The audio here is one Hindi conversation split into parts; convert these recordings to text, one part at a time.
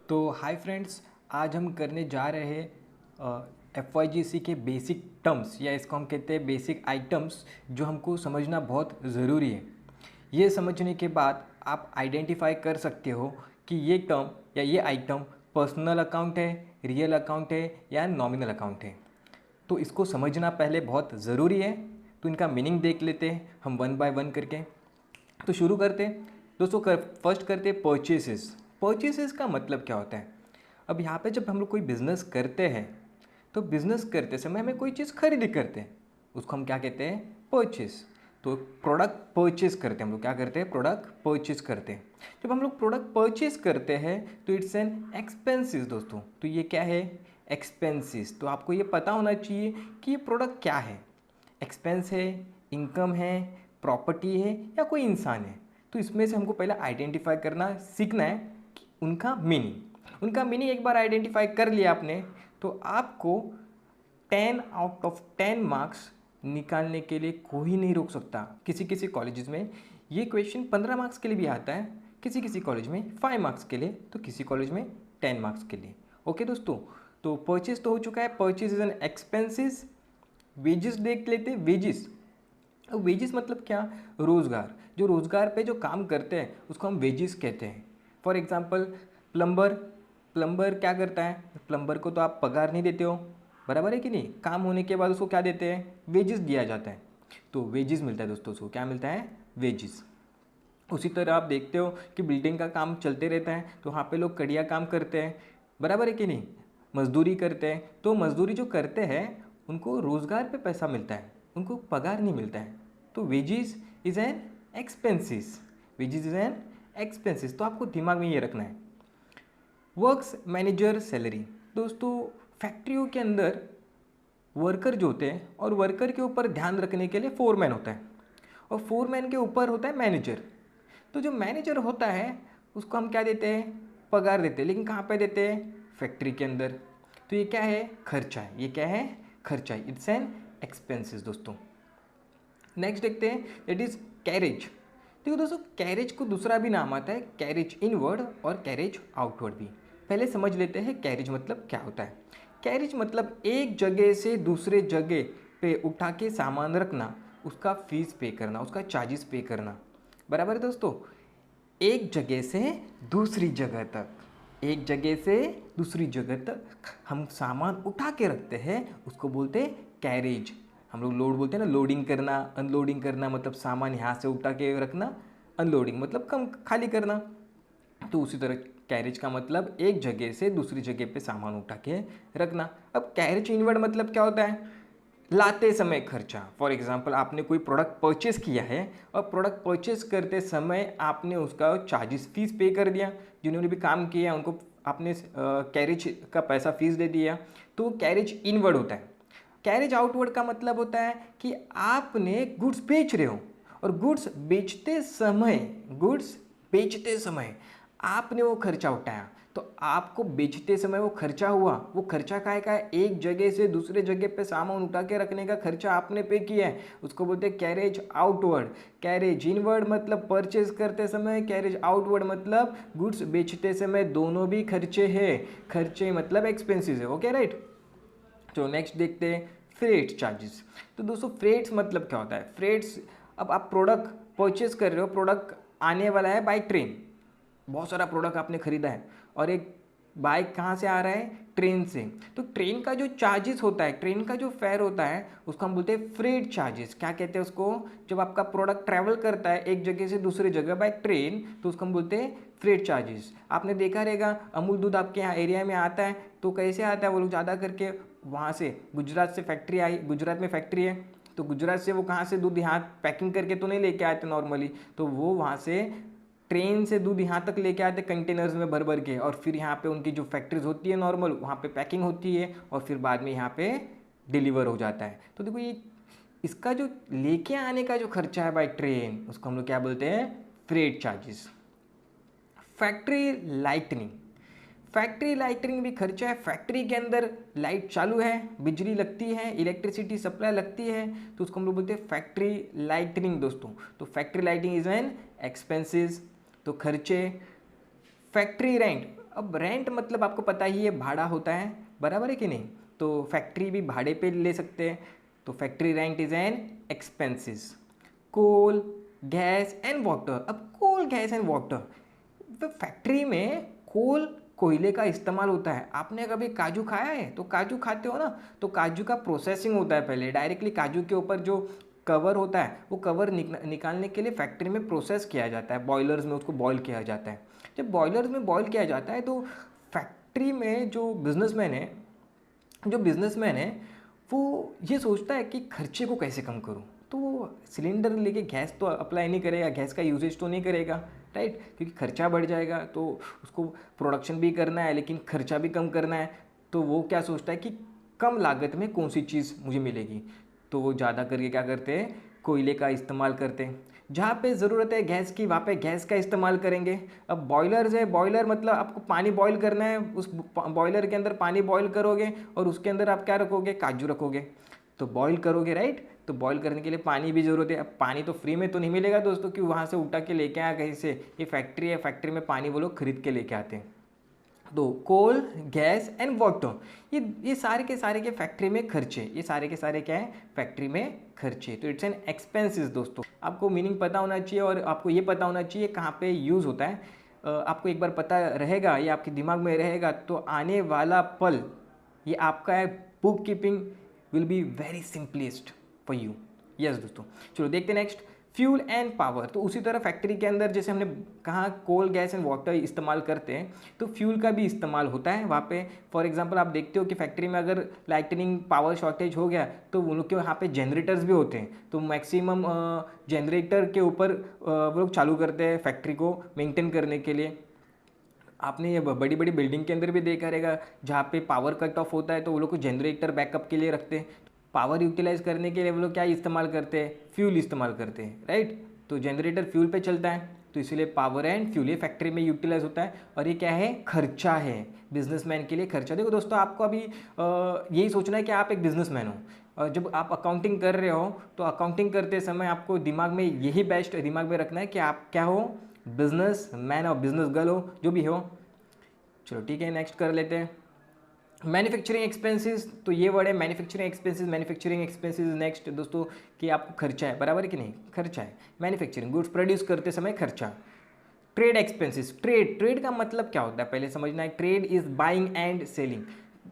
तो हाय फ्रेंड्स, आज हम करने जा रहे हैं FYGC के बेसिक टर्म्स या इसको हम कहते हैं बेसिक आइटम्स जो हमको समझना बहुत ज़रूरी है। ये समझने के बाद आप आइडेंटिफाई कर सकते हो कि ये टर्म या ये आइटम पर्सनल अकाउंट है, रियल अकाउंट है या नॉमिनल अकाउंट है। तो इसको समझना पहले बहुत ज़रूरी है। तो इनका मीनिंग देख लेते हैं हम वन बाय वन करके। तो शुरू करते हैं दोस्तों। फर्स्ट करते हैं परचेसेस। परचेसेस का मतलब क्या होता है? अब यहाँ पे जब हम लोग कोई बिज़नेस करते हैं तो बिज़नेस करते समय हमें कोई चीज़ खरीदी करते हैं, उसको हम क्या कहते हैं? परचेस। तो प्रोडक्ट परचेस करते हैं हम लोग, क्या करते हैं? प्रोडक्ट परचेस करते हैं। जब हम लोग प्रोडक्ट परचेस करते हैं तो इट्स एन एक्सपेंसिस दोस्तों। तो ये क्या है? एक्सपेंसिस। तो आपको ये पता होना चाहिए कि ये प्रोडक्ट क्या है। एक्सपेंस है, इनकम है, प्रॉपर्टी है या कोई इंसान है। तो इसमें से हमको पहले आइडेंटिफाई करना सीखना है कि उनका मीनिंग एक बार आइडेंटिफाई कर लिया आपने तो आपको 10 आउट ऑफ 10 मार्क्स निकालने के लिए कोई नहीं रोक सकता। किसी किसी कॉलेजेस में ये क्वेश्चन 15 मार्क्स के लिए भी आता है, किसी किसी कॉलेज में 5 मार्क्स के लिए, तो किसी कॉलेज में 10 मार्क्स के लिए। ओके दोस्तों, तो परचेज तो हो चुका है। Purchase is an expenses. Wages देख लेते हैं। वेजेस, अब वेजेस मतलब क्या? रोज़गार। जो रोज़गार पे जो काम करते हैं उसको हम वेजेस कहते हैं। फॉर एग्जांपल प्लम्बर क्या करता है? प्लम्बर को तो आप पगार नहीं देते हो, बराबर है कि नहीं? काम होने के बाद उसको क्या देते हैं? वेजेस दिया जाता है। तो वेजेस मिलता है दोस्तों, उसको क्या मिलता है? वेजेस। उसी तरह आप देखते हो कि बिल्डिंग का काम चलते रहता है तो वहाँ पे लोग कड़िया काम करते हैं, बराबर है कि नहीं? मजदूरी करते हैं। तो मजदूरी जो करते हैं उनको रोज़गार पे पैसा मिलता है, उनको पगार नहीं मिलता है। तो wages is an expenses. Wages is an expenses. तो आपको दिमाग में ये रखना है। Works manager salary. दोस्तों फैक्ट्रियों के अंदर वर्कर जो होते हैं और वर्कर के ऊपर ध्यान रखने के लिए फोरमैन होता है और फोरमैन के ऊपर होता है मैनेजर। तो जो मैनेजर होता है उसको हम क्या देते हैं? पगार देते हैं। लेकिन कहाँ पे देते हैं? फैक्ट्री के अंदर। तो ये क्या है? खर्चा है। ये क्या है? खर्चा है। इट्स एन एक्सपेंसिस दोस्तों। नेक्स्ट देखते हैं, दैट इज कैरेज। देखो दोस्तों, कैरेज को दूसरा भी नाम आता है, कैरेज इनवर्ड और कैरेज आउटवर्ड भी। पहले समझ लेते हैं कैरेज मतलब क्या होता है। कैरेज मतलब एक जगह से दूसरे जगह पे उठा के सामान रखना, उसका फीस पे करना, उसका चार्जेस पे करना, बराबर है दोस्तों? एक जगह से दूसरी जगह तक, एक जगह से दूसरी जगह तक हम सामान उठा के रखते हैं, उसको बोलते हैं कैरेज। हम लोग लोड बोलते हैं ना, लोडिंग करना, अनलोडिंग करना, मतलब सामान यहाँ से उठा के रखना। अनलोडिंग मतलब कम खाली करना। तो उसी तरह कैरेज का मतलब एक जगह से दूसरी जगह पे सामान उठा के रखना। अब कैरेज इनवर्ड मतलब क्या होता है? लाते समय खर्चा। फॉर एग्जांपल आपने कोई प्रोडक्ट परचेस किया है और प्रोडक्ट परचेस करते समय आपने उसका चार्जेस फीस पे कर दिया, जिन्होंने भी काम किया उनको आपने कैरेज का पैसा फीस दे दिया, तो कैरेज इनवर्ड होता है। कैरेज आउटवर्ड का मतलब होता है कि आपने गुड्स बेच रहे हो और गुड्स बेचते समय आपने वो खर्चा उठाया, तो आपको बेचते समय वो खर्चा हुआ। वो खर्चा काहे का है? एक जगह से दूसरे जगह पे सामान उठा के रखने का खर्चा आपने पे किया है, उसको बोलते हैं कैरेज आउटवर्ड। कैरेज इनवर्ड मतलब परचेज करते समय, कैरेज आउटवर्ड मतलब गुड्स बेचते समय, दोनों भी खर्चे हैं। खर्चे मतलब एक्सपेंसिस है। Okay right. तो नेक्स्ट देखते हैं फ्रेट चार्जेस। तो दोस्तों फ्रेट्स मतलब क्या होता है? फ्रेट्स, अब आप प्रोडक्ट परचेज कर रहे हो, प्रोडक्ट आने वाला है बाय ट्रेन, बहुत सारा प्रोडक्ट आपने खरीदा है और एक बाइक कहाँ से आ रहा है? ट्रेन से। तो ट्रेन का जो चार्जेस होता है, ट्रेन का जो फेयर होता है, उसको हम बोलते हैं फ्रेट चार्जेस। क्या कहते हैं उसको? जब आपका प्रोडक्ट ट्रैवल करता है एक जगह से दूसरी जगह बाय ट्रेन, तो उसको हम बोलते हैं फ्रेट चार्जेस। आपने देखा रहेगा अमूल दूध आपके यहाँ एरिया में आता है तो कैसे आता है? वो लोग ज़्यादा करके वहाँ से गुजरात से फैक्ट्री आई, गुजरात में फैक्ट्री है तो गुजरात से वो कहाँ से दूध यहाँ पैकिंग करके तो नहीं लेके आते नॉर्मली, तो वो वहाँ से ट्रेन से दूध यहाँ तक लेके आते कंटेनर्स में भर भर के, और फिर यहाँ पे उनकी जो फैक्ट्रीज होती है नॉर्मल, वहाँ पे पैकिंग होती है और फिर बाद में यहाँ पे डिलीवर हो जाता है। तो देखो ये इसका जो लेके आने का जो खर्चा है बाय ट्रेन, उसको हम लोग क्या बोलते हैं? Freight charges. Factory lightning. Factory lightning भी खर्चा है। फैक्ट्री के अंदर लाइट चालू है, बिजली लगती है, इलेक्ट्रिसिटी सप्लाई लगती है, तो उसको हम लोग बोलते हैं फैक्ट्री लाइटनिंग दोस्तों। तो factory lighting is an expenses. तो खर्चे। फैक्ट्री रेंट, अब रेंट मतलब आपको पता ही है भाड़ा होता है, बराबर है कि नहीं। तो फैक्ट्री भी भाड़े पे ले सकते हैं, तो factory rent is an expenses. Coal, gas and water. अब कोल, गैस एंड वाटर, तो फैक्ट्री में कोल, कोयले का इस्तेमाल होता है। आपने कभी काजू खाया है, तो काजू खाते हो ना, तो काजू का प्रोसेसिंग होता है पहले, डायरेक्टली काजू के ऊपर जो कवर होता है वो कवर निकालने के लिए फैक्ट्री में प्रोसेस किया जाता है, बॉयलर्स में उसको बॉयल किया जाता है। जब बॉयलर्स में बॉयल किया जाता है तो फैक्ट्री में जो बिजनेसमैन है वो ये सोचता है कि खर्चे को कैसे कम करूं। तो वो सिलेंडर लेके गैस तो अप्लाई नहीं करेगा, गैस का यूजेज तो नहीं करेगा, राइट, क्योंकि खर्चा बढ़ जाएगा। तो उसको प्रोडक्शन भी करना है लेकिन खर्चा भी कम करना है। तो वो क्या सोचता है कि कम लागत में कौन सी चीज़ मुझे मिलेगी, तो वो ज़्यादा करके क्या करते हैं, कोयले का इस्तेमाल करते हैं। जहाँ पे ज़रूरत है गैस की वहाँ पे गैस का इस्तेमाल करेंगे। अब बॉयलर्स है, बॉयलर मतलब आपको पानी बॉयल करना है, उस बॉयलर के अंदर पानी बॉयल करोगे और उसके अंदर आप क्या रखोगे, काजू रखोगे, तो बॉयल करोगे, राइट। तो बॉयल करने के लिए पानी भी ज़रूरत है। अब पानी तो फ्री में तो नहीं मिलेगा दोस्तों कि वहाँ से उठा के लेके आया कहीं से, ये फैक्ट्री है, फैक्ट्री में पानी वो लोग खरीद के लेके आते हैं। तो कोल, गैस एंड वाटर, ये सारे के फैक्ट्री में खर्चे, ये सारे के सारे क्या है, फैक्ट्री में खर्चे। तो इट्स एन एक्सपेंसेस दोस्तों। आपको मीनिंग पता होना चाहिए और आपको ये पता होना चाहिए कहाँ पे यूज़ होता है। आपको एक बार पता रहेगा, ये आपके दिमाग में रहेगा, तो आने वाला पल ये आपका book keeping will be very simplest for you. Yes दोस्तों, चलो देखते हैं नेक्स्ट, फ्यूल एंड पावर। तो उसी तरह फैक्ट्री के अंदर जैसे हमने कहा कोल, गैस एंड वाटर इस्तेमाल करते हैं, तो फ्यूल का भी इस्तेमाल होता है वहाँ पे। फॉर एग्जांपल आप देखते हो कि फैक्ट्री में अगर लाइटनिंग पावर शॉर्टेज हो गया तो उन लोग के वहाँ पे जनरेटर्स भी होते हैं, तो मैक्सिमम जनरेटर के ऊपर वो लोग चालू करते हैं फैक्ट्री को मेंटेन करने के लिए। आपने ये बड़ी बड़ी बिल्डिंग के अंदर भी देखा रहेगा, जहाँ पे पावर कट ऑफ होता है तो वो लोग को जनरेटर बैकअप के लिए रखते हैं। पावर यूटिलाइज करने के लिए वो लोग क्या इस्तेमाल करते हैं, फ्यूल इस्तेमाल करते हैं, राइट। तो जनरेटर फ्यूल पे चलता है, तो इसीलिए पावर एंड फ्यूल ये फैक्ट्री में यूटिलाइज होता है। और ये क्या है, खर्चा है, बिजनेसमैन के लिए खर्चा। देखो दोस्तों, आपको अभी यही सोचना है कि आप एक बिजनेसमैन हो। जब आप अकाउंटिंग कर रहे हो तो अकाउंटिंग करते समय आपको दिमाग में यही बेस्ट दिमाग में रखना है कि आप क्या हो, बिजनेस मैन और बिजनेस गर्ल हो, जो भी हो। चलो ठीक है, नेक्स्ट कर लेते हैं मैन्युफैक्चरिंग एक्सपेंसेस। तो ये वर्ड है manufacturing expenses. Manufacturing expenses next दोस्तों कि आपको खर्चा है, बराबर है कि नहीं, खर्चा है। मैन्युफैक्चरिंग गुड्स प्रोड्यूस करते समय खर्चा। ट्रेड एक्सपेंसेस, ट्रेड का मतलब क्या होता है पहले समझना है। Trade is buying and selling,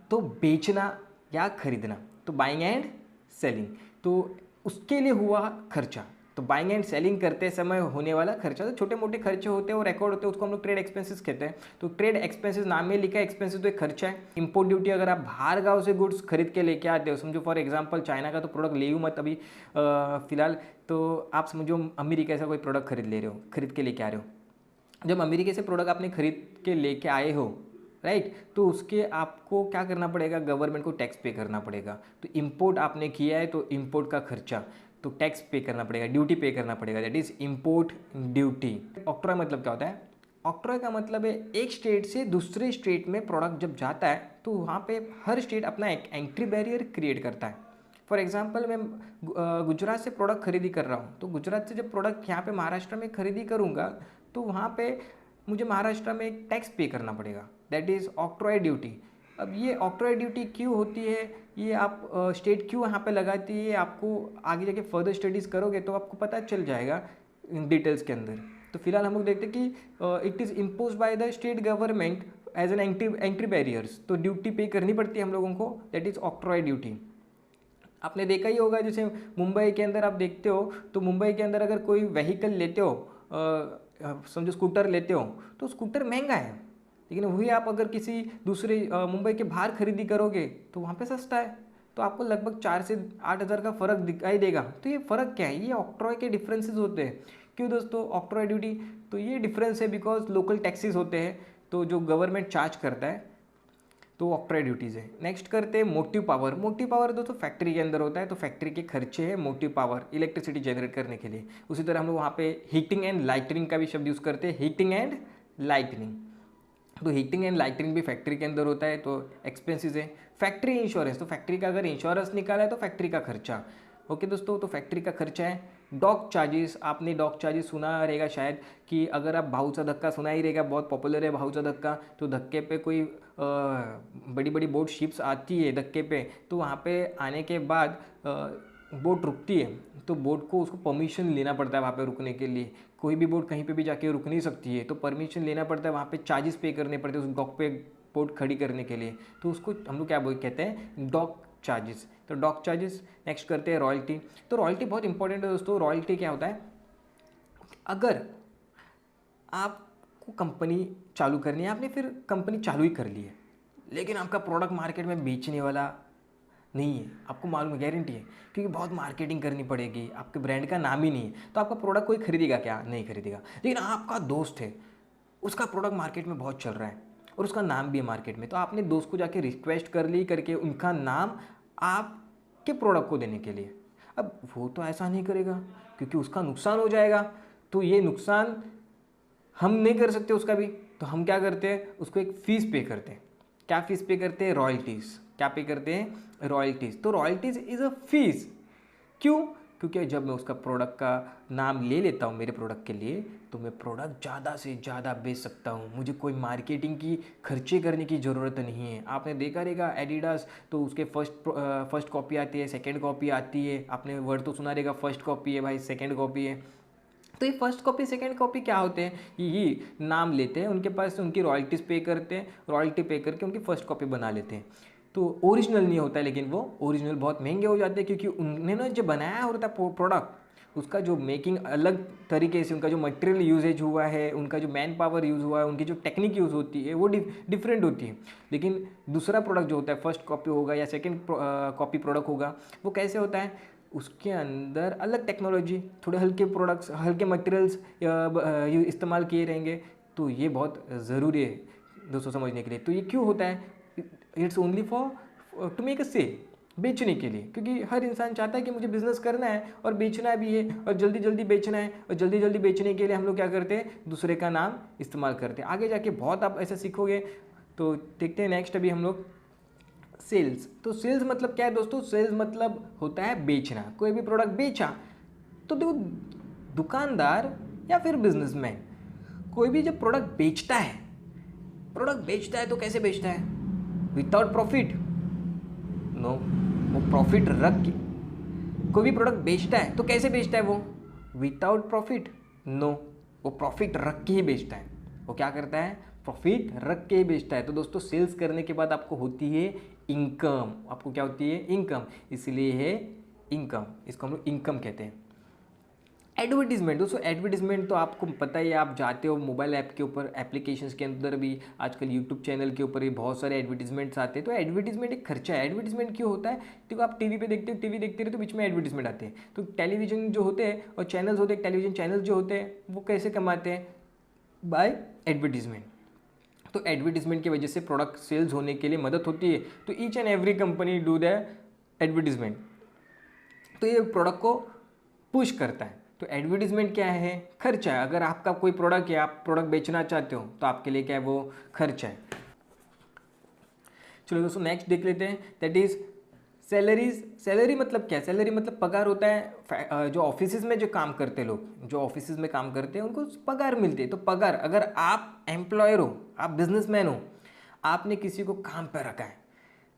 तो बेचना या खरीदना, तो बाइंग एंड सेलिंग, तो उसके लिए हुआ खर्चा। तो बाइंग एंड सेलिंग करते समय होने वाला खर्चा, तो छोटे मोटे खर्चे होते हैं और रिकॉर्ड होते हैं, उसको हम लोग ट्रेड एक्सपेंसेस कहते हैं। तो ट्रेड एक्सपेंसेस नाम में लिखा है, एक्सपेंसेस तो एक खर्चा है। इंपोर्ट ड्यूटी, अगर आप बाहर गाँव से गुड्स खरीद के लेके आते हो, समझो फॉर एग्जांपल चाइना का तो प्रोडक्ट ले मत अभी फिलहाल, तो आप समझो अमेरिका से कोई प्रोडक्ट खरीद ले रहे हो, खरीद के लेके आ रहे हो। जब अमेरिका से प्रोडक्ट आपने खरीद के लेके आए हो, राइट, तो उसके आपको क्या करना पड़ेगा, गवर्नमेंट को टैक्स पे करना पड़ेगा। तो इंपोर्ट आपने किया है तो इंपोर्ट का खर्चा, तो टैक्स पे करना पड़ेगा, ड्यूटी पे करना पड़ेगा, that is import duty. Octroi मतलब क्या होता है, ऑक्ट्रॉय का मतलब है एक स्टेट से दूसरे स्टेट में प्रोडक्ट जब जाता है तो वहाँ पे हर स्टेट अपना एक एंट्री बैरियर क्रिएट करता है। फॉर एग्जांपल मैं गुजरात से प्रोडक्ट खरीदी कर रहा हूँ, तो गुजरात से जब प्रोडक्ट यहाँ पे महाराष्ट्र में खरीदी करूँगा तो वहाँ पे मुझे महाराष्ट्र में एक टैक्स पे करना पड़ेगा, दैट इज़ ऑक्ट्रॉय ड्यूटी। अब ये ऑक्ट्रॉय ड्यूटी क्यों होती है, ये आप स्टेट क्यों यहाँ पे लगाती है, आपको आगे जाके फर्दर स्टडीज़ करोगे तो आपको पता चल जाएगा इन डिटेल्स के अंदर। तो फिलहाल हम लोग देखते हैं कि it is impose by the state government as an entry barriers, तो ड्यूटी पे करनी पड़ती है हम लोगों को, दैट इज़ ऑक्ट्रॉय ड्यूटी। आपने देखा ही होगा, जैसे मुंबई के अंदर आप देखते हो, तो मुंबई के अंदर अगर कोई व्हीकल लेते हो, समझो स्कूटर लेते हो, तो स्कूटर महंगा है, लेकिन वही आप अगर किसी दूसरे मुंबई के बाहर खरीदी करोगे तो वहाँ पे सस्ता है, तो आपको लगभग 4 से 8 हज़ार का फ़र्क दिखाई देगा। तो ये फ़र्क क्या है, ये ऑक्ट्रॉय के डिफरेंसेस होते हैं। क्यों दोस्तों, ऑक्ट्रॉय ड्यूटी, तो ये डिफरेंस है बिकॉज लोकल टैक्सेस होते हैं, तो जो गवर्नमेंट चार्ज करता है, तो ऑक्ट्रॉय ड्यूटीज़ है। नेक्स्ट करते हैं मोटिव पावर। मोटिव पावर दोस्तों फैक्ट्री के अंदर होता है, तो फैक्ट्री के खर्चे हैं मोटिव पावर, इलेक्ट्रिसिटी जनरेट करने के लिए। उसी तरह हम लोग वहाँ पे हीटिंग एंड लाइटनिंग का भी शब्द यूज़ करते हैं, हीटिंग एंड लाइटनिंग। तो हीटिंग एंड लाइटनिंग भी फैक्ट्री के अंदर होता है, तो एक्सपेंसेस है। फैक्ट्री इंश्योरेंस, तो फैक्ट्री का अगर इंश्योरेंस निकाला है तो फैक्ट्री का खर्चा। ओके दोस्तों, तो फैक्ट्री का खर्चा है। डॉक चार्जेस, आपने डॉक चार्जेस सुना रहेगा शायद, कि अगर आप भाऊचा धक्का सुना ही रहेगा, बहुत पॉपुलर है भाऊचा धक्का। तो धक्के पे कोई बड़ी बड़ी बोट शिप्स आती है धक्के पे, तो वहाँ पे आने के बाद बोट रुकती है, तो बोट को उसको परमिशन लेना पड़ता है वहाँ पे रुकने के लिए। कोई भी बोट कहीं पे भी जाके रुक नहीं सकती है, तो परमिशन लेना पड़ता है, वहाँ पे चार्जेस पे करने पड़ते हैं उस डॉक पे बोट खड़ी करने के लिए। तो उसको हम लोग क्या कहते हैं, डॉक चार्जेस। तो डॉक चार्जेस। नेक्स्ट करते हैं रॉयल्टी। तो रॉयल्टी बहुत इंपॉर्टेंट है दोस्तों। रॉयल्टी क्या होता है, अगर आपको कंपनी चालू करनी है, आपने फिर कंपनी चालू ही कर ली है, लेकिन आपका प्रोडक्ट मार्केट में बेचने वाला नहीं है, आपको मालूम है, गारंटी है, क्योंकि बहुत मार्केटिंग करनी पड़ेगी, आपके ब्रांड का नाम ही नहीं है, तो आपका प्रोडक्ट कोई खरीदेगा क्या, नहीं खरीदेगा। लेकिन आपका दोस्त है, उसका प्रोडक्ट मार्केट में बहुत चल रहा है और उसका नाम भी है मार्केट में, तो आपने दोस्त को जाके रिक्वेस्ट कर ली करके उनका नाम आपके प्रोडक्ट को देने के लिए। अब वो तो ऐसा नहीं करेगा क्योंकि उसका नुकसान हो जाएगा, तो ये नुकसान हम नहीं कर सकते उसका भी, तो हम क्या करते हैं, उसको एक फ़ीस पे करते हैं। क्या फ़ीस पे करते हैं, रॉयल्टीज़। क्या पे करते हैं, रॉयल्टीज़। तो रॉयल्टीज़ इज़ अ फीस। क्यों, क्योंकि जब मैं उसका प्रोडक्ट का नाम ले लेता हूँ मेरे प्रोडक्ट के लिए, तो मैं प्रोडक्ट ज़्यादा से ज़्यादा बेच सकता हूँ, मुझे कोई मार्केटिंग की खर्चे करने की ज़रूरत नहीं है। आपने देखा रहेगा एडिडास, तो उसके फर्स्ट कॉपी आती है, सेकंड कॉपी आती है, आपने वर्ड तो सुना रहेगा, फर्स्ट कॉपी है भाई, सेकंड कॉपी है। तो ये फर्स्ट कॉपी सेकंड कॉपी क्या होते हैं, ये नाम लेते हैं, उनके पास उनकी रॉयल्टीज़ पे करते हैं, रॉयल्टी पे करके उनकी फर्स्ट कॉपी बना लेते हैं। तो ओरिजिनल नहीं होता है, लेकिन वो ओरिजिनल बहुत महंगे हो जाते हैं, क्योंकि उन्होंने जो बनाया होता है प्रोडक्ट, उसका जो मेकिंग अलग तरीके से, उनका जो मटेरियल यूजेज हुआ है, उनका जो मैन पावर यूज़ हुआ है, उनकी जो टेक्निक यूज़ होती है वो डिफरेंट होती है। लेकिन दूसरा प्रोडक्ट जो होता है, फर्स्ट कॉपी होगा या सेकेंड कॉपी प्रोडक्ट होगा, वो कैसे होता है, उसके अंदर अलग टेक्नोलॉजी, थोड़े हल्के प्रोडक्ट्स, हल्के मटेरियल्स इस्तेमाल किए रहेंगे। तो ये बहुत ज़रूरी है दोस्तों समझने के लिए। तो ये क्यों होता है, it's only for to make a sale, बेचने के लिए, क्योंकि हर इंसान चाहता है कि मुझे बिज़नेस करना है और बेचना भी है और जल्दी जल्दी बेचना है, और जल्दी जल्दी बेचने के लिए हम लोग क्या करते हैं, दूसरे का नाम इस्तेमाल करते हैं। आगे जाके बहुत आप ऐसा सीखोगे। तो देखते हैं नेक्स्ट अभी हम लोग सेल्स। तो सेल्स मतलब क्या है दोस्तों, सेल्स मतलब होता है बेचना। कोई भी प्रोडक्ट बेचा, तो देखो दुकानदार या फिर बिजनेसमैन, कोई भी जब प्रोडक्ट बेचता है तो कैसे बेचता है, विदाउट प्रॉफिट, नो, वो प्रॉफिट रख के। कोई भी प्रोडक्ट बेचता है तो कैसे बेचता है वो, विदाउट प्रॉफिट, नो, वो प्रॉफिट रख के ही बेचता है। वो क्या करता है, प्रॉफिट रख के ही बेचता है। तो दोस्तों सेल्स करने के बाद आपको होती है इनकम। आपको क्या होती है, इनकम, इसलिए है इनकम, इसको हम लोग इनकम कहते हैं। एडवर्टीजमेंट, दोस्तों एडवर्टीजमेंट तो आपको पता ही है, आप जाते हो मोबाइल ऐप के ऊपर, एप्लीकेशंस के अंदर भी, आजकल यूट्यूब चैनल के ऊपर भी बहुत सारे एडवर्टीजमेंट्स आते हैं। तो एडवर्टीजमेंट एक खर्चा है। एडवर्टीजमेंट क्यों होता है, देखो आप टीवी पे देखते हो, टीवी देखते रहे तो बीच में एडवर्टीजमेंट आते हैं। तो टेलीविजन जो होते हैं और चैनल्स होते हैं, टेलीविजन चैनल्स जो होते हैं वो कैसे कमाते हैं, बाय एडवर्टीजमेंट। तो एडवर्टीजमेंट की वजह से प्रोडक्ट सेल्स होने के लिए मदद होती है। तो each and every company do the advertisement, तो ये प्रोडक्ट को पुश करता है। तो एडवर्टीजमेंट क्या है, खर्चा है। अगर आपका कोई प्रोडक्ट है, आप प्रोडक्ट बेचना चाहते हो, तो आपके लिए क्या है, वो खर्चा है। चलो दोस्तों नेक्स्ट देख लेते हैं, दैट इज सैलरीज। सैलरी मतलब क्या, सैलरी मतलब पगार होता है। जो ऑफिस में जो काम करते लोग, जो ऑफिस में काम करते हैं, उनको पगार मिलती है। तो पगार, अगर आप एम्प्लॉयर हो, आप बिजनेसमैन हो, आपने किसी को काम पे रखा है,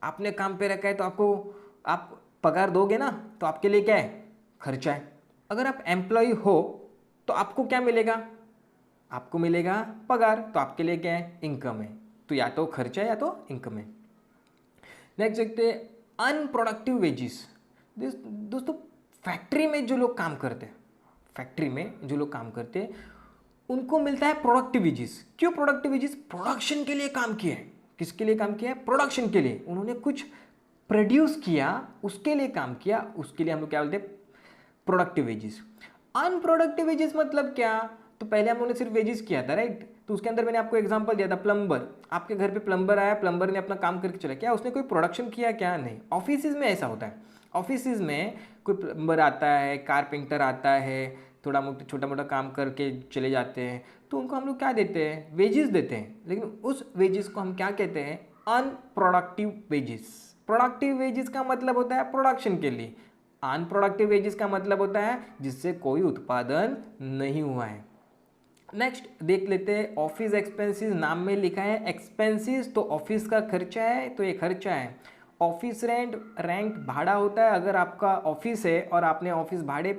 आपने काम पे रखा है, तो आपको आप पगार दोगे ना, तो आपके लिए क्या है, खर्चा है। अगर आप एम्प्लॉय हो तो आपको क्या मिलेगा, आपको मिलेगा पगार, तो आपके लिए क्या है, इनकम है। तो या तो खर्चा है या तो इनकम है। नेक्स्ट देखते हैं अनप्रोडक्टिव वेजेस। दोस्तों फैक्ट्री में जो लोग काम करते हैं, फैक्ट्री में जो लोग काम करते हैं उनको मिलता है प्रोडक्टिव वेजेस। क्यों प्रोडक्टिव वेजेस, प्रोडक्शन के लिए काम किया है। किसके लिए काम किया है, प्रोडक्शन के लिए। उन्होंने कुछ प्रोड्यूस किया, उसके लिए काम किया, उसके लिए हम लोग क्या बोलते हैं, प्रोडक्टिव वेजेस। अनप्रोडक्टिव वेजेस मतलब क्या, तो पहले हम लोगों ने सिर्फ वेजेस किया था, राइट। तो उसके अंदर मैंने आपको एग्जांपल दिया था, प्लम्बर, आपके घर पे प्लम्बर आया, प्लम्बर ने अपना काम करके चला, क्या उसने कोई प्रोडक्शन किया, क्या नहीं। ऑफिसेज में ऐसा होता है, ऑफिसेज में कोई प्लम्बर आता है, कारपेंटर आता है, थोड़ा मोटा छोटा मोटा काम करके चले जाते हैं, तो उनको हम लोग क्या देते हैं, वेजेस देते हैं। लेकिन उस वेजेस को हम क्या कहते हैं, अनप्रोडक्टिव वेजेस। प्रोडक्टिव वेजेस का मतलब होता है प्रोडक्शन के लिए, अनप्रोडक्टिव वेजेस का मतलब होता है जिससे कोई उत्पादन नहीं हुआ है। नेक्स्ट देख लेते हैं ऑफिस एक्सपेंसेस। नाम में लिखा है एक्सपेंसेस, तो ऑफिस का खर्चा है, तो ये खर्चा है। ऑफिस रेंट, रेंट भाड़ा होता है। अगर आपका ऑफिस है और आपने ऑफिस भाड़े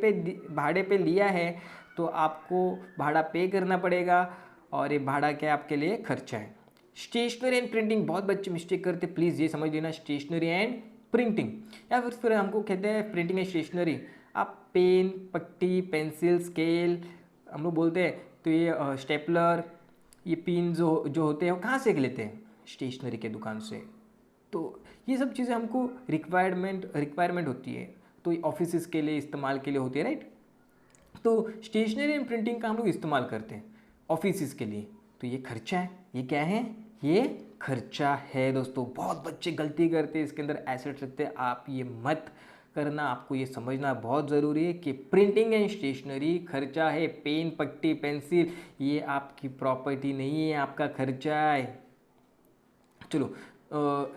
पे लिया है तो आपको भाड़ा पे करना पड़ेगा, और ये भाड़ा क्या आपके लिए खर्चा है। स्टेशनरी एंड प्रिंटिंग, बहुत बच्चे मिस्टेक करते, प्लीज़ ये समझ लेना, स्टेशनरी एंड प्रिंटिंग, या फिर हमको कहते हैं प्रिंटिंग एंड स्टेशनरी। आप पेन, पट्टी, पेंसिल, स्केल हम लोग बोलते हैं, तो ये स्टेपलर, ये पिन जो होते हैं वो कहाँ से लेते हैं? स्टेशनरी के दुकान से। तो ये सब चीज़ें हमको रिक्वायरमेंट होती है, तो ऑफिस के लिए इस्तेमाल के लिए होती है, राइट। तो स्टेशनरी एंड प्रिंटिंग का हम लोग इस्तेमाल करते हैं ऑफिस के लिए, तो ये खर्चा है। ये क्या है? ये खर्चा है दोस्तों। बहुत बच्चे गलती करते हैं, इसके अंदर एसेट्स रखते हैं, आप ये मत करना। आपको ये समझना बहुत ज़रूरी है कि प्रिंटिंग एंड स्टेशनरी खर्चा है। पेन, पट्टी, पेंसिल ये आपकी प्रॉपर्टी नहीं है, आपका खर्चा है। चलो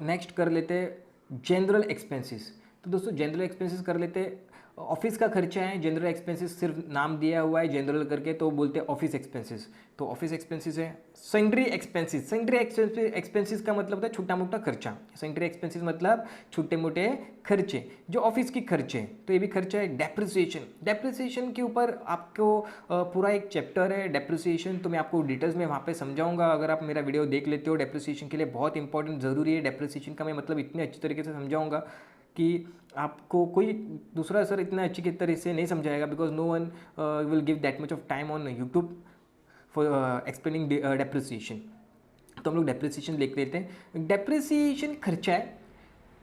नेक्स्ट कर लेते हैं जनरल एक्सपेंसेस। तो दोस्तों जनरल एक्सपेंसेस कर लेते हैं। ऑफिस का खर्चा है, जनरल एक्सपेंसेस सिर्फ नाम दिया हुआ है जनरल करके, तो बोलते हैं ऑफिस एक्सपेंसेस। तो ऑफिस एक्सपेंसेस है। सैंड्री एक्सपेंसेस, सैंड्री एक्सपेंसेस का मतलब होता है छोटा मोटा खर्चा। सैंड्री एक्सपेंसेस मतलब छोटे मोटे खर्चे जो ऑफिस की खर्चे हैं, तो ये भी खर्चा है। डेप्रिसिएशन, डेप्रिसिएशन के ऊपर आपको पूरा एक चैप्टर है डेप्रिसिएशन, तो मैं आपको डिटेल्स में वहाँ पे समझाऊंगा। अगर आप मेरा वीडियो देख लेते हो, डेप्रिसिएशन के लिए बहुत इंपॉर्टेंट ज़रूरी है। डेप्रिसिएशन का मैं मतलब इतने अच्छी तरीके से समझाऊंगा कि आपको कोई दूसरा सर इतना अच्छी तरह से नहीं समझाएगा, because no one will give that much of time on YouTube for explaining depreciation. तो हम लोग डेप्रिसिएशन लिख लेते हैं। डेप्रिसिएशन खर्चा है,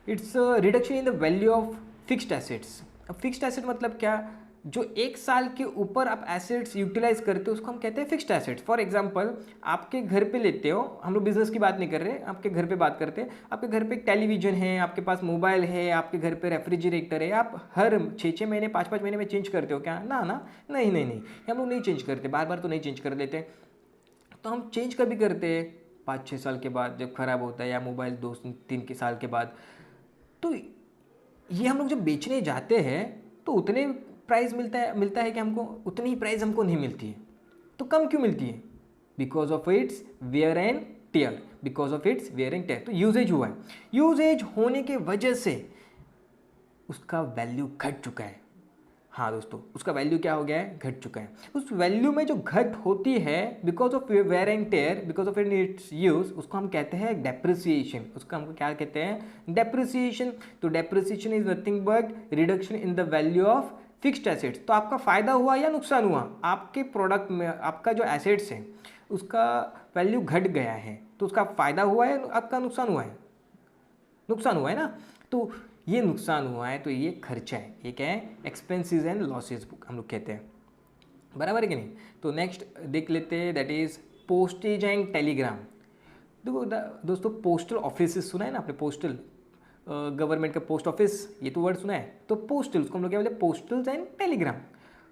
it's reduction in the value of fixed assets. अब फिक्स्ड एसेट मतलब क्या? जो एक साल के ऊपर आप एसेट्स यूटिलाइज करते हो उसको हम कहते हैं फिक्स्ड एसेट्स। फॉर एग्जांपल आपके घर पे लेते हो, हम लोग बिजनेस की बात नहीं कर रहे, आपके घर पे बात करते हैं। आपके घर पे एक टेलीविजन है, आपके पास मोबाइल है, आपके घर पे रेफ्रिजरेटर है, आप हर 6-6 महीने 5-5 महीने में चेंज करते हो क्या? ना ना, नहीं, हम लोग नहीं चेंज करते, बार बार तो नहीं चेंज कर लेते। तो हम चेंज कभी करते हैं 5-6 साल के बाद, जब ख़राब होता है, या मोबाइल 2-3 साल के बाद। तो ये हम लोग जब बेचने जाते हैं तो उतने प्राइस मिलता है कि हमको उतनी ही प्राइस हमको नहीं मिलती है। तो कम क्यों मिलती है? Because of its wear and tear, because of its wear and tear. तो यूजेज हुआ है, यूजेज होने के वजह से उसका वैल्यू घट चुका है। हाँ दोस्तों, उसका वैल्यू क्या हो गया है? घट चुका है। उस वैल्यू में जो घट होती है because of wear and tear, because of its use, उसको हम कहते हैं डेप्रिसिएशन। उसको हमको क्या कहते हैं? डेप्रिसिएशन। तो depreciation is nothing but reduction in the value of fixed assets. तो आपका फायदा हुआ या नुकसान हुआ? आपके प्रोडक्ट में आपका जो एसेट्स है उसका वैल्यू घट गया है, तो उसका फायदा हुआ है, आपका नुकसान हुआ है? नुकसान हुआ है ना। तो ये नुकसान हुआ है, तो ये खर्चा है। ये क्या है? एक्सपेंसेस एंड लॉसेस हम लोग कहते हैं, बराबर है कि नहीं। तो नेक्स्ट देख लेते हैं, that is postage and Telegram. देखो दोस्तों, पोस्टल ऑफिस सुना है ना आपने? पोस्टल गवर्नमेंट का पोस्ट ऑफिस, ये तो वर्ड सुना है। तो पोस्टल, उसको हम लोग क्या बोलते हैं? पोस्टल्स एंड टेलीग्राम।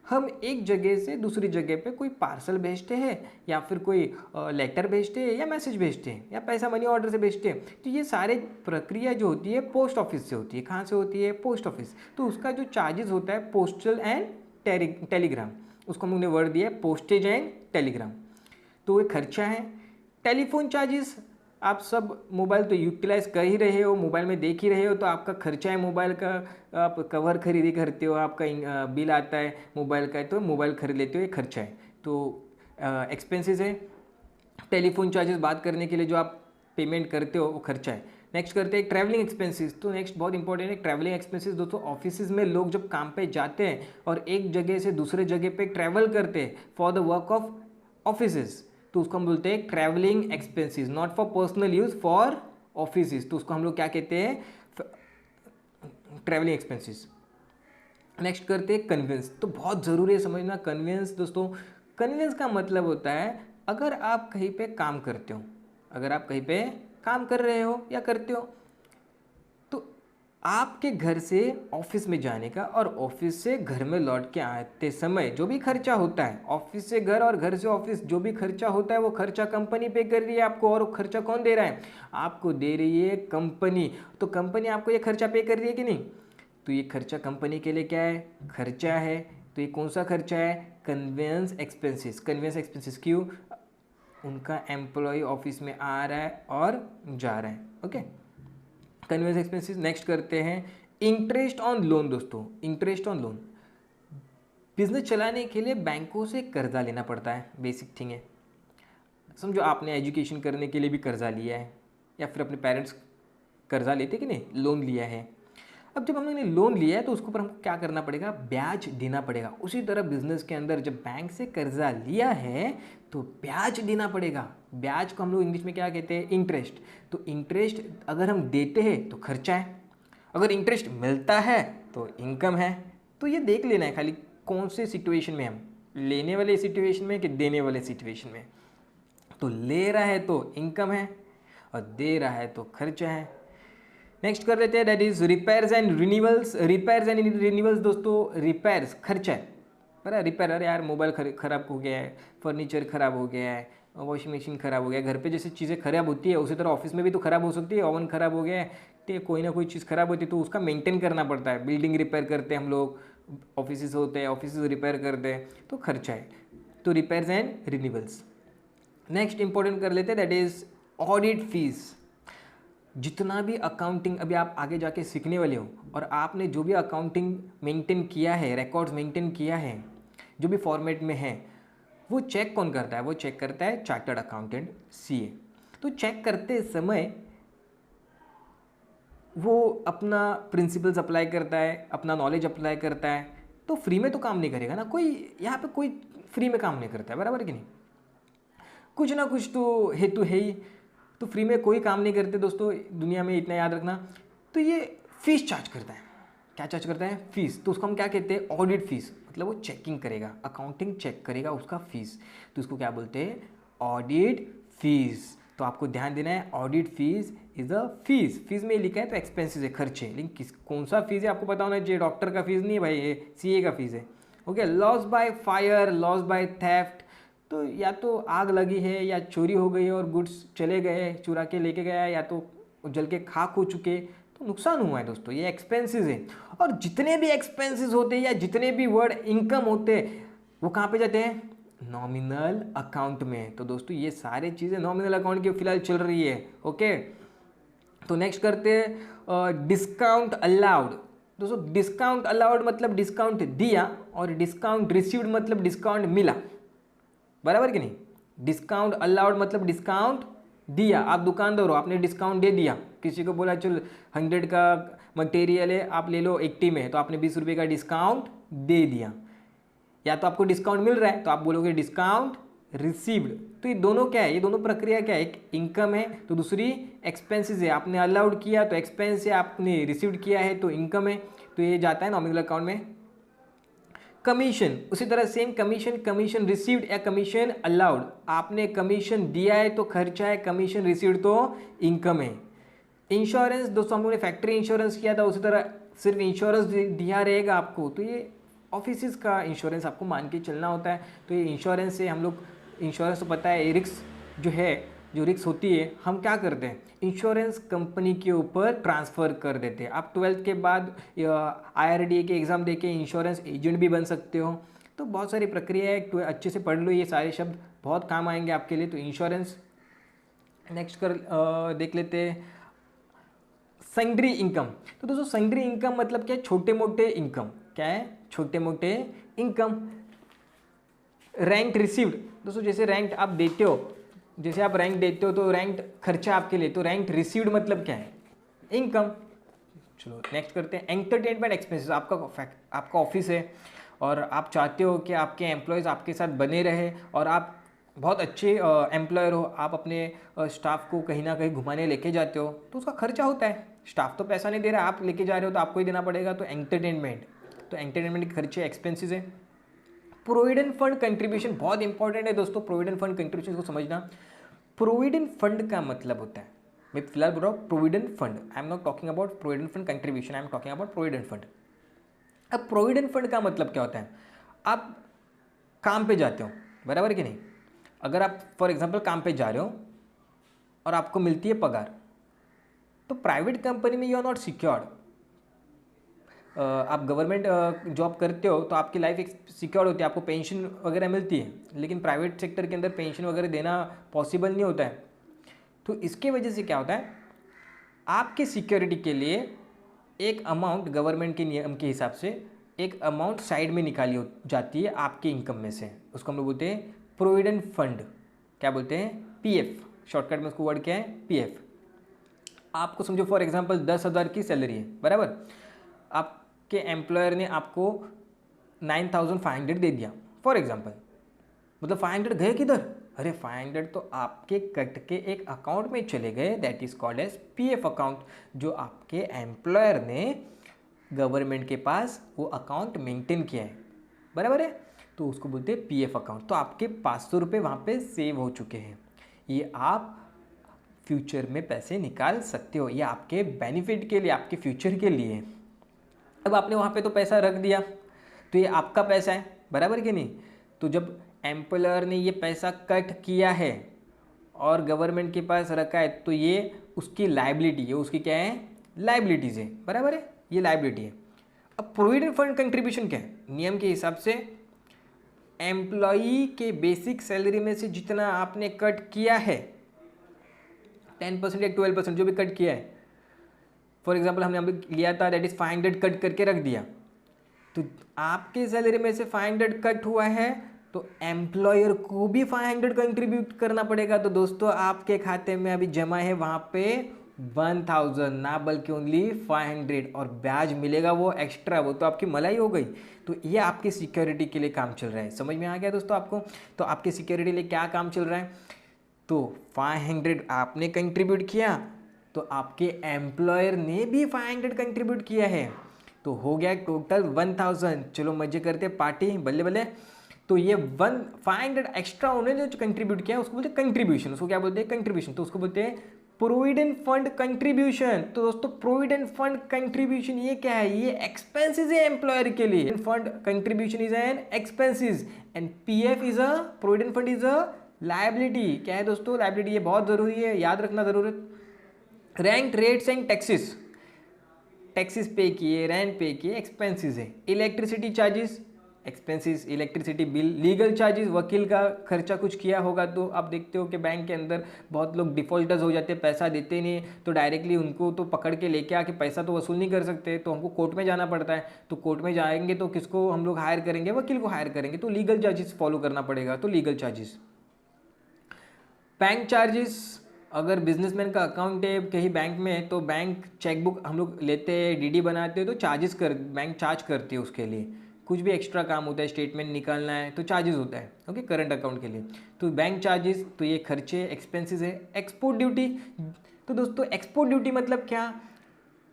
हम एक जगह से दूसरी जगह पे कोई पार्सल भेजते हैं, या फिर कोई लेटर भेजते हैं, या मैसेज भेजते हैं, या पैसा मनी ऑर्डर से भेजते हैं। तो ये सारे प्रक्रिया जो होती है पोस्ट ऑफिस से होती है। कहाँ से होती है? Post office. तो उसका जो चार्जेस होता है पोस्टल एंड टेलीग्राम, उसको हमने वर्ड दिया है पोस्टेज एंड टेलीग्राम। तो ये खर्चा है। टेलीफोन चार्जेस, आप सब मोबाइल तो यूटिलाइज कर ही रहे हो, मोबाइल में देख ही रहे हो, तो आपका खर्चा है मोबाइल का। आप कवर खरीदी करते हो, आपका बिल आता है मोबाइल का, तो मोबाइल खरीद लेते हो, ये खर्चा है। तो एक्सपेंसेस है। टेलीफोन चार्जेस बात करने के लिए जो आप पेमेंट करते हो वो खर्चा है। नेक्स्ट करते हैं ट्रैवलिंग एक्सपेंसेस। तो नेक्स्ट बहुत इंपॉर्टेंट है ट्रैवलिंग एक्सपेंसेस। दोस्तों ऑफिस में लोग जब काम पे जाते हैं और एक जगह से दूसरे जगह पे ट्रैवल करते हैं for the work of office, तो उसको हम बोलते हैं travelling expenses, not for personal use, for office. तो उसको हम लोग क्या कहते हैं? Travelling expenses. नेक्स्ट करते हैं कन्वेंस। तो बहुत ज़रूरी है समझना कन्वेंस। दोस्तों कन्वेंस का मतलब होता है, अगर आप कहीं पे काम करते हो, अगर आप कहीं पे काम कर रहे हो या करते हो, तो आपके घर से ऑफिस में जाने का और ऑफिस से घर में लौट के आते समय जो भी खर्चा होता है, ऑफिस से घर और घर से ऑफिस जो भी खर्चा होता है, वो खर्चा कंपनी पे कर रही है आपको। और वो खर्चा कौन दे रहा है? आपको दे रही है कंपनी। तो कंपनी आपको ये खर्चा पे कर रही है कि नहीं? तो ये खर्चा कंपनी के लिए क्या है, खर्चा है। तो ये कौन सा खर्चा है, कन्वेंस एक्सपेंसेस। कन्वेंस एक्सपेंसेस क्यों, उनका एम्प्लॉय ऑफिस में आ रहा है और जा रहा है। Okay, convince expenses. नेक्स्ट करते हैं इंटरेस्ट ऑन लोन। दोस्तों इंटरेस्ट ऑन लोन, बिजनेस चलाने के लिए बैंकों से कर्जा लेना पड़ता है, बेसिक थिंग है। समझो आपने एजुकेशन करने के लिए भी कर्जा लिया है, या फिर अपने पेरेंट्स कर्जा लेते कि नहीं, लोन लिया है। अब जब हमने लोन लिया है तो उसके ऊपर हमको क्या करना पड़ेगा, ब्याज देना पड़ेगा। उसी तरह बिजनेस के अंदर जब बैंक से कर्जा लिया है तो ब्याज देना पड़ेगा। ब्याज को हम लोग इंग्लिश में क्या कहते हैं, इंटरेस्ट। तो इंटरेस्ट अगर हम देते हैं तो खर्चा है, अगर इंटरेस्ट मिलता है तो इनकम है। तो ये देख लेना है खाली कौन से सिचुएशन में हम, लेने वाले सिचुएशन में कि देने वाले सिचुएशन में। तो ले रहा है तो इनकम है और दे रहा है तो खर्चा है। नेक्स्ट कर लेते हैं, that is repairs and renewals. Repairs and renewals दोस्तों, रिपेयर्स खर्चा है, पर रिपेयर, अरे यार मोबाइल खराब हो गया है, फर्नीचर खराब हो गया है, वॉशिंग मशीन खराब हो गया है, घर पे जैसे चीज़ें खराब होती है उसी तरह ऑफिस में भी तो खराब हो सकती है। ओवन खराब हो गया है, तो कोई ना कोई चीज़ खराब होती है तो उसका मेंटेन करना पड़ता है। बिल्डिंग रिपेयर करते हैं हम लोग, ऑफिस होते हैं, ऑफिस रिपेयर करते हैं, तो खर्चा है। तो repairs and renewals. Next important कर लेते हैं, दैट इज ऑडिट फीस। जितना भी अकाउंटिंग अभी आप आगे जाके सीखने वाले हो, और आपने जो भी अकाउंटिंग मेंटेन किया है, रिकॉर्ड्स मेंटेन किया है, जो भी फॉर्मेट में है, वो चेक कौन करता है, वो चेक करता है चार्टर्ड अकाउंटेंट, सीए। तो चेक करते समय वो अपना प्रिंसिपल्स अप्लाई करता है, अपना नॉलेज अप्लाई करता है। तो फ्री में तो काम नहीं करेगा ना कोई, यहाँ पे कोई फ्री में काम नहीं करता है, बराबर कि नहीं, कुछ ना कुछ तो हेतु है ही। तो फ्री में कोई काम नहीं करते दोस्तों दुनिया में, इतना याद रखना। तो ये फीस चार्ज करता है, क्या चार्ज करता है, फीस। तो उसको हम क्या कहते हैं, ऑडिट फीस। मतलब वो चेकिंग करेगा, अकाउंटिंग चेक करेगा उसका फीस, तो उसको क्या बोलते हैं, ऑडिट फीस। तो आपको ध्यान देना है, audit fees is a fees. Fees में लिखा है तो एक्सपेंसेस है, खर्चे, लेकिन किस कौन सा फीस है आपको पता होना चाहिए। डॉक्टर का फीस नहीं है भाई, ये सीए का फीस है। Okay, loss by fire, loss by theft. तो या तो आग लगी है, या चोरी हो गई है और गुड्स चले गए, चुरा के लेके गया, या तो जल के खाक हो चुके, तो नुकसान हुआ है दोस्तों, ये एक्सपेंसेस है। और जितने भी एक्सपेंसेस होते हैं या जितने भी वर्ड इनकम होते हैं वो कहाँ पे जाते हैं, नॉमिनल अकाउंट में। तो दोस्तों ये सारी चीज़ें नॉमिनल अकाउंट की फिलहाल चल रही है। ओके, तो नेक्स्ट करते हैं डिस्काउंट अलाउड। दोस्तों डिस्काउंट अलाउड मतलब डिस्काउंट दिया, और डिस्काउंट रिसीव्ड मतलब डिस्काउंट मिला, बराबर कि नहीं। डिस्काउंट अलाउड मतलब डिस्काउंट दिया, आप दुकानदार हो, आपने डिस्काउंट दे दिया, किसी को बोला चल 100 का मटेरियल है आप ले लो 80 में, तो आपने 20 रुपये का डिस्काउंट दे दिया। या तो आपको डिस्काउंट मिल रहा है तो आप बोलोगे डिस्काउंट रिसीव्ड। तो ये दोनों क्या है, ये दोनों प्रक्रिया क्या है, एक इनकम है तो दूसरी एक्सपेंसेस है। आपने अलाउड किया तो एक्सपेंस है, आपने रिसीव्ड किया है तो इनकम है, तो ये जाता है नॉमिनल अकाउंट में। कमीशन, उसी तरह सेम कमीशन, कमीशन रिसीव्ड या कमीशन अलाउड। आपने कमीशन दिया है तो खर्चा है, कमीशन रिसीव्ड तो इनकम है। इंश्योरेंस, दोस्तों हम लोगों ने फैक्ट्री इंश्योरेंस किया था, उसी तरह सिर्फ इंश्योरेंस दिया रहेगा आपको, तो ये ऑफिस का इंश्योरेंस आपको मान के चलना होता है। तो ये इंश्योरेंस से हम लोग, इंश्योरेंस तो पता है रिस्क जो है, जो रिस्क होती है हम क्या करते हैं, इंश्योरेंस कंपनी के ऊपर ट्रांसफ़र कर देते हैं। आप 12th के बाद IRDA के एग्ज़ाम दे के इंश्योरेंस एजेंट भी बन सकते हो। तो बहुत सारी प्रक्रिया है, तो अच्छे से पढ़ लो, ये सारे शब्द बहुत काम आएंगे आपके लिए। तो इंश्योरेंस। नेक्स्ट देख लेते हैं सेंड्री इनकम। तो दोस्तों सेंड्री इनकम मतलब क्या है, छोटे मोटे इनकम। क्या है, छोटे मोटे इनकम। रेंट रिसीव्ड, दोस्तों जैसे रेंट आप देते हो, जैसे आप रेंट देते हो तो रेंट खर्चा आपके लिए, तो रेंट रिसीव्ड मतलब क्या है, इनकम। चलो नेक्स्ट करते हैं एंटरटेनमेंट एक्सपेंसेस। आपका ऑफिस है और आप चाहते हो कि आपके एम्प्लॉयज़ आपके साथ बने रहे, और आप बहुत अच्छे एम्प्लॉयर हो, आप अपने स्टाफ को कहीं ना कहीं घुमाने लेके जाते हो, तो उसका खर्चा होता है। स्टाफ तो पैसा नहीं दे रहा, आप लेके जा रहे हो तो आपको ही देना पड़ेगा। तो एंटरटेनमेंट, तो एंटरटेनमेंट के खर्चे एक्सपेंसेस है। प्रोविडेंट फंड कंट्रीब्यूशन बहुत इंपॉर्टेंट है दोस्तों, प्रोविडेंट फंड कंट्रीब्यूशन को समझना। प्रोविडेंट फंड का मतलब होता है, मैं फिलहाल बोल रहा हूँ provident fund, I am not talking about provident fund contribution, I am talking about provident fund. अब प्रोविडेंट फंड का मतलब क्या होता है, आप काम पे जाते हो, बराबर कि नहीं। अगर आप फॉर एग्जांपल काम पे जा रहे हो और आपको मिलती है पगार, तो प्राइवेट कंपनी में यू आर नॉट सिक्योर्ड। आप गवर्नमेंट जॉब करते हो तो आपकी लाइफ एक सिक्योर होती है, आपको पेंशन वगैरह मिलती है, लेकिन प्राइवेट सेक्टर के अंदर पेंशन वगैरह देना पॉसिबल नहीं होता है। तो इसके वजह से क्या होता है, आपके सिक्योरिटी के लिए एक अमाउंट गवर्नमेंट के नियम के हिसाब से एक अमाउंट साइड में निकाली जाती है आपके इनकम में से, उसको हम लोग बोलते हैं प्रोविडेंट फंड। क्या बोलते हैं? पीएफ। शॉर्टकट में उसको वर्ड क्या है? पीएफ। आपको समझो फॉर एग्जांपल 10,000 की सैलरी है, बराबर। आपके एम्प्लॉयर ने आपको 9,500 दे दिया फॉर एग्जांपल, मतलब 500 गए किधर? अरे 500 तो आपके कट के एक अकाउंट में चले गए, that is called as PF account, जो आपके एम्प्लॉयर ने गवर्नमेंट के पास वो अकाउंट मेंटेन किया है, बराबर है, तो उसको बोलते हैं पीएफ अकाउंट। तो आपके 500 रुपये वहाँ पे सेव हो चुके हैं, ये आप फ्यूचर में पैसे निकाल सकते हो, ये आपके बेनिफिट के लिए, आपके फ्यूचर के लिए। अब आपने वहाँ पे तो पैसा रख दिया, तो ये आपका पैसा है, बराबर कि नहीं? तो जब एम्प्लॉयर ने ये पैसा कट किया है और गवर्नमेंट के पास रखा है, तो ये उसकी लाइबिलिटी है, उसकी क्या है? लाइबिलिटीज़ है, बराबर है, ये लाइबिलिटी है। अब प्रोविडेंट फंड कंट्रीब्यूशन क्या है? नियम के हिसाब से एम्प्लॉई के बेसिक सैलरी में से जितना आपने कट किया है, 10% या 12% जो भी कट किया है, फॉर एग्जाम्पल हमने अभी लिया था दैट इज 500 कट करके रख दिया, तो आपके सैलरी में से 500 कट हुआ है तो एम्प्लॉयर को भी 500 कंट्रीब्यूट करना पड़ेगा। तो दोस्तों आपके खाते में अभी जमा है वहाँ पे 1000, ना बल्कि ओनली 500, और ब्याज मिलेगा वो एक्स्ट्रा, वो तो आपकी मलाई हो गई। तो ये आपकी सिक्योरिटी के लिए काम चल रहा है, समझ में आ गया दोस्तों आपको? तो आपके सिक्योरिटी के लिए क्या काम चल रहा है? तो 500 आपने कंट्रीब्यूट किया, तो आपके एम्प्लॉयर ने भी 500 कंट्रीब्यूट किया है, तो हो गया टोटल 1000। चलो मजे करते, पार्टी, बल्ले बल्ले। तो ये 500 एक्स्ट्रा उन्होंने जो कंट्रीब्यूट किया उसको बोलते हैं कंट्रीब्यूशन। उसको क्या बोलते हैं? कंट्रीब्यूशन। तो उसको बोलते हैं प्रोविडेंट फंड कंट्रीब्यूशन। तो दोस्तों प्रोविडेंट फंड कंट्रीब्यूशन ये क्या है? ये एक्सपेंसेस है एम्प्लॉयर के लिए। Fund contribution is an expenses and PF is a, provident fund is a liability. क्या है दोस्तों? लायबिलिटी। ये बहुत जरूरी है, याद रखना जरूरत। Rent, rates and taxes, taxes पे किए, रेंट पे किए, एक्सपेंसेस है। Electricity charges, expenses, electricity bill. Legal charges, वकील का खर्चा कुछ किया होगा तो आप देखते हो कि बैंक के अंदर बहुत लोग डिफॉल्टर्स हो जाते हैं, पैसा देते नहीं, तो डायरेक्टली उनको तो पकड़ के लेके आके पैसा तो वसूल नहीं कर सकते, तो हमको कोर्ट में जाना पड़ता है। तो कोर्ट में जाएंगे तो किसको हम लोग हायर करेंगे? वकील को हायर करेंगे, तो लीगल चार्जेस फॉलो करना पड़ेगा, तो लीगल चार्जेस। बैंक चार्जेस, अगर बिजनेसमैन का अकाउंट है कहीं बैंक में, तो बैंक चेकबुक हम लोग लेते हैं, डीडी बनाते हैं, तो चार्जेस बैंक चार्ज करती है उसके लिए। कुछ भी एक्स्ट्रा काम होता है, स्टेटमेंट निकालना है तो चार्जेस होता है, ओके, करंट अकाउंट के लिए। तो बैंक चार्जेस, तो ये खर्चे, एक्सपेंसेस है। एक्सपोर्ट ड्यूटी, तो दोस्तों एक्सपोर्ट ड्यूटी मतलब क्या?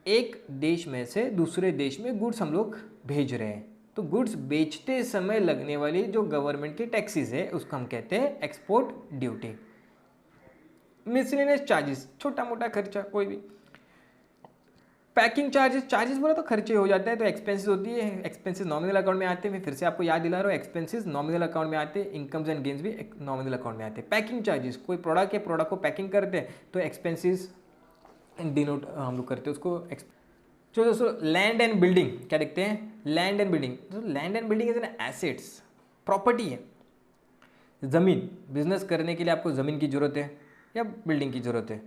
एक देश में से दूसरे देश में गुड्स हम लोग भेज रहे हैं, तो गुड्स बेचते समय लगने वाली जो गवर्नमेंट की टैक्सेस है उसको हम कहते हैं एक्सपोर्ट ड्यूटी। मिसलेनियस चार्जेस, छोटा मोटा खर्चा कोई भी। पैकिंग चार्जेस, चार्जेस बोला तो खर्चे हो जाते हैं, तो एक्सपेंसेस होती है, एक्सपेंसेस नॉमिनल अकाउंट में आते हैं। फिर से आपको याद दिला रहा हूँ, एक्सपेंसेस नॉमिनल अकाउंट में आते हैं, इनकम्स एंड गेन्स भी नॉमिनल अकाउंट में आते हैं। पैकिंग चार्जेस, कोई प्रोडक्ट है, प्रोडक्ट को पैकिंग करते हैं तो एक्सपेंसेस डिनोट हम लोग करते हैं उसको। जो दोस्तों लैंड एंड बिल्डिंग, क्या देखते हैं? लैंड एंड बिल्डिंग, तो land and building is an assets, property है। ज़मीन, बिजनेस करने के लिए आपको ज़मीन की ज़रूरत है या बिल्डिंग की ज़रूरत है,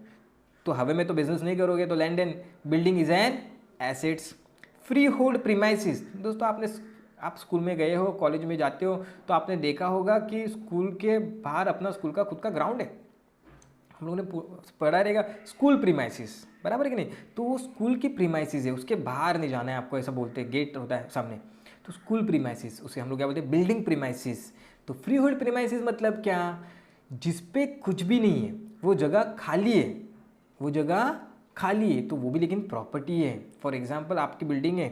तो हवे में तो बिजनेस नहीं करोगे, तो land and building is an assets. Free hold premises, दोस्तों आप स्कूल में गए हो, कॉलेज में जाते हो, तो आपने देखा होगा कि स्कूल के बाहर अपना स्कूल का खुद का ग्राउंड है, हम लोगों ने पढ़ा रहेगा स्कूल प्रीमाइसिस, बराबर है कि नहीं? तो वो स्कूल की प्रीमाइसिस है, उसके बाहर नहीं जाना है आपको, ऐसा बोलते हैं, गेट होता है सामने, तो स्कूल प्रीमाइसिस, उसे हम लोग क्या बोलते हैं? Building premises. तो फ्री होल्ड प्रीमाइसिस मतलब क्या? जिस पे कुछ भी नहीं है, वो जगह खाली है, वो जगह खाली है, तो वो भी लेकिन प्रॉपर्टी है। फॉर एग्जांपल आपकी बिल्डिंग है,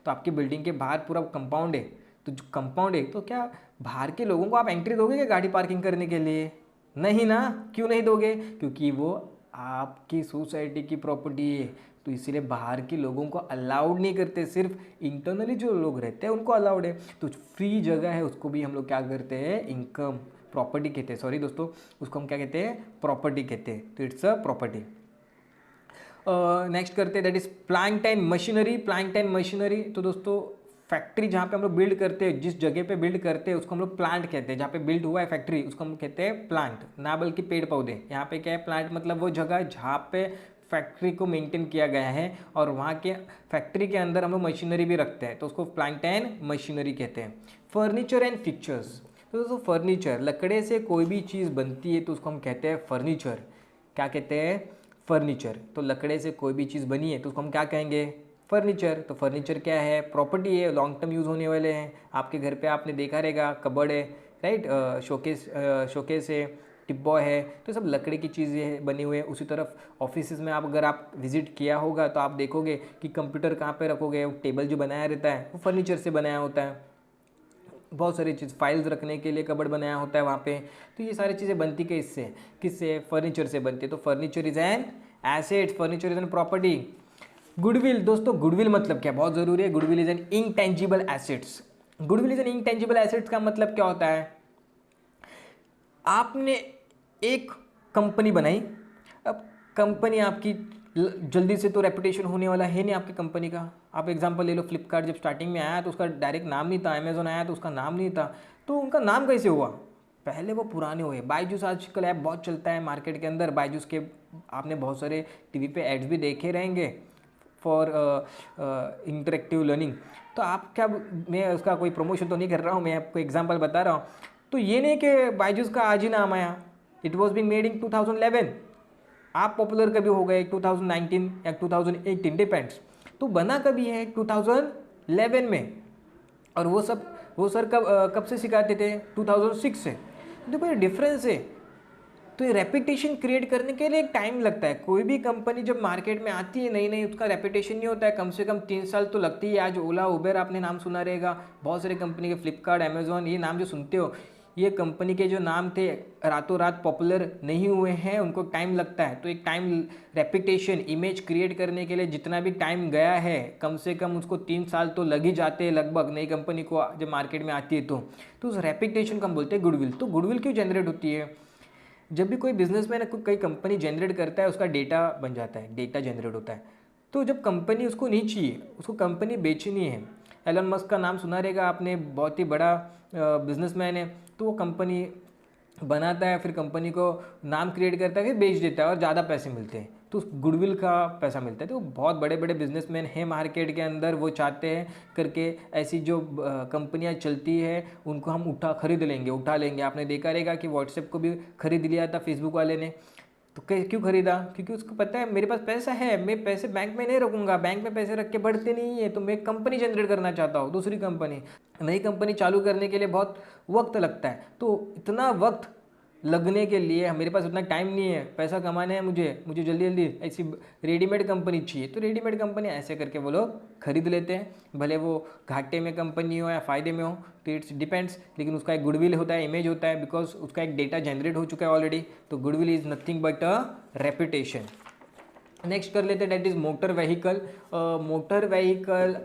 तो आपकी बिल्डिंग के बाहर पूरा कंपाउंड है, तो जो कंपाउंड है तो क्या बाहर के लोगों को आप एंट्री दोगे क्या गाड़ी पार्किंग करने के लिए? नहीं ना। क्यों नहीं दोगे? क्योंकि वो आपकी सोसाइटी की प्रॉपर्टी है, तो इसीलिए बाहर के लोगों को अलाउड नहीं करते, सिर्फ इंटरनली जो लोग रहते हैं उनको अलाउड है। तो फ्री जगह है उसको भी हम लोग क्या करते हैं? इनकम, प्रॉपर्टी कहते हैं, सॉरी दोस्तों, उसको हम क्या कहते हैं? प्रॉपर्टी कहते हैं, तो इट्स अ प्रॉपर्टी। नेक्स्ट करते हैं that is plant and machinery. Plant and machinery, तो दोस्तों फैक्ट्री जहाँ पे हम लोग बिल्ड करते हैं, जिस जगह पे बिल्ड करते हैं उसको हम लोग प्लांट कहते हैं। जहाँ पे बिल्ड हुआ है फैक्ट्री उसको हम कहते हैं प्लांट, ना बल्कि पेड़ पौधे। यहाँ पे क्या है, प्लांट मतलब वो जगह जहाँ पे फैक्ट्री को मेंटेन किया गया है और वहाँ के फैक्ट्री के अंदर हम लोग मशीनरी भी रखते हैं, तो उसको प्लांट एंड मशीनरी कहते हैं। फर्नीचर एंड फिक्चर्स, तो दोस्तों फर्नीचर, लकड़े से कोई भी चीज़ बनती है तो उसको हम कहते हैं फर्नीचर। क्या कहते हैं, फर्नीचर। तो लकड़े से कोई भी चीज़ बनी है तो उसको हम क्या कहेंगे, फर्नीचर। तो फर्नीचर क्या है, प्रॉपर्टी है, लॉन्ग टर्म यूज़ होने वाले हैं। आपके घर पे आपने देखा रहेगा कबर्ड है, राइट, शोकेस है, टिब्बॉय है, तो सब लकड़ी की चीज़ें बनी हुई है। उसी तरफ ऑफिस में आप अगर आप विजिट किया होगा तो आप देखोगे कि कंप्यूटर कहाँ पे रखोगे, वो टेबल जो बनाया रहता है वो फर्नीचर से बनाया होता है। बहुत सारी चीज़, फाइल्स रखने के लिए कबर्ड बनाया होता है वहाँ पे। तो ये सारी चीज़ें बनती किससे, फर्नीचर से बनती है। तो furniture is an asset, furniture is an property. Goodwill, दोस्तों गुडविल मतलब क्या, बहुत ज़रूरी है। Goodwill is an intangible assets. Goodwill is an intangible assets का मतलब क्या होता है, आपने एक कंपनी बनाई, अब कंपनी आपकी जल्दी से तो रेपुटेशन होने वाला है नहीं आपकी कंपनी का। आप एग्जांपल ले लो, फ्लिपकार्ट जब स्टार्टिंग में आया तो उसका डायरेक्ट नाम नहीं था, अमेजोन आया तो उसका नाम नहीं था, तो उनका नाम कैसे हुआ, पहले वो पुराने हुए। बायजूस आजकल ऐप बहुत चलता है मार्केट के अंदर, बायजूस के आपने बहुत सारे टीवी पे एड्स भी देखे रहेंगे फॉर इंटरेक्टिव लर्निंग। तो आप क्या, मैं उसका कोई प्रमोशन तो नहीं कर रहा हूँ, मैं आपको एग्जांपल बता रहा हूँ। तो ये नहीं कि बायजूस का आज ही नाम आया, it was being made in 2011, आप पॉपुलर कभी हो गए 2019 या 2018, डिपेंड्स। तो बना कभी है 2011 में, और वो सर कब से सिखाते थे, 2006 से। देखो ये डिफरेंस है। तो ये रेपुटेशन क्रिएट करने के लिए एक टाइम लगता है। कोई भी कंपनी जब मार्केट में आती है नई नई, उसका रेपुटेशन नहीं होता है, कम से कम 3 साल तो लगती है। आज ओला उबेर आपने नाम सुना रहेगा, बहुत सारे कंपनी के, फ्लिपकार्ट, अमेजोन, ये नाम जो सुनते हो, ये कंपनी के जो नाम थे रातों रात पॉपुलर नहीं हुए हैं, उनको टाइम लगता है। तो एक टाइम, रेपुटेशन, इमेज क्रिएट करने के लिए जितना भी टाइम गया है, कम से कम उसको 3 साल तो लग ही जाते हैं लगभग, नई कंपनी को जब मार्केट में आती है तो उस रेपुटेशन को हम बोलते हैं गुडविल। तो गुडविल क्यों जनरेट होती है, जब भी कोई बिजनेसमैन कोई कंपनी जनरेट करता है उसका डेटा बन जाता है, डेटा जनरेट होता है। तो जब कंपनी उसको नहीं चाहिए, उसको कंपनी बेचनी है, एलन मस्क का नाम सुना रहेगा आपने, बहुत ही बड़ा बिजनेसमैन है, तो वो कंपनी बनाता है, फिर कंपनी को नाम क्रिएट करता है, फिर बेच देता है और ज़्यादा पैसे मिलते हैं, तो गुडविल का पैसा मिलता है। तो बहुत बड़े बड़े बिजनेसमैन हैं मार्केट के अंदर, वो चाहते हैं करके ऐसी जो कंपनियां चलती है उनको हम खरीद लेंगे, उठा लेंगे। आपने देखा रहेगा कि व्हाट्सएप को भी खरीद लिया था फेसबुक वाले ने। तो क्यों खरीदा, क्योंकि उसको पता है मेरे पास पैसा है, मैं पैसे बैंक में नहीं रखूंगा, बैंक में पैसे रख के बढ़ते नहीं है, तो मैं कंपनी जनरेट करना चाहता हूँ, दूसरी कंपनी। नई कंपनी चालू करने के लिए बहुत वक्त लगता है, तो इतना वक्त लगने के लिए मेरे पास उतना टाइम नहीं है, पैसा कमाना है मुझे जल्दी जल्दी ऐसी रेडीमेड कंपनी चाहिए। तो रेडीमेड कंपनी ऐसे करके वो लोग खरीद लेते हैं, भले वो घाटे में कंपनी हो या फ़ायदे में हो, तो इट्स डिपेंड्स। लेकिन उसका एक गुडविल होता है, इमेज होता है, बिकॉज उसका एक डेटा जनरेट हो चुका है ऑलरेडी। तो goodwill is nothing but a reputation. Next कर लेते हैं, that is motor vehicle. Motor vehicle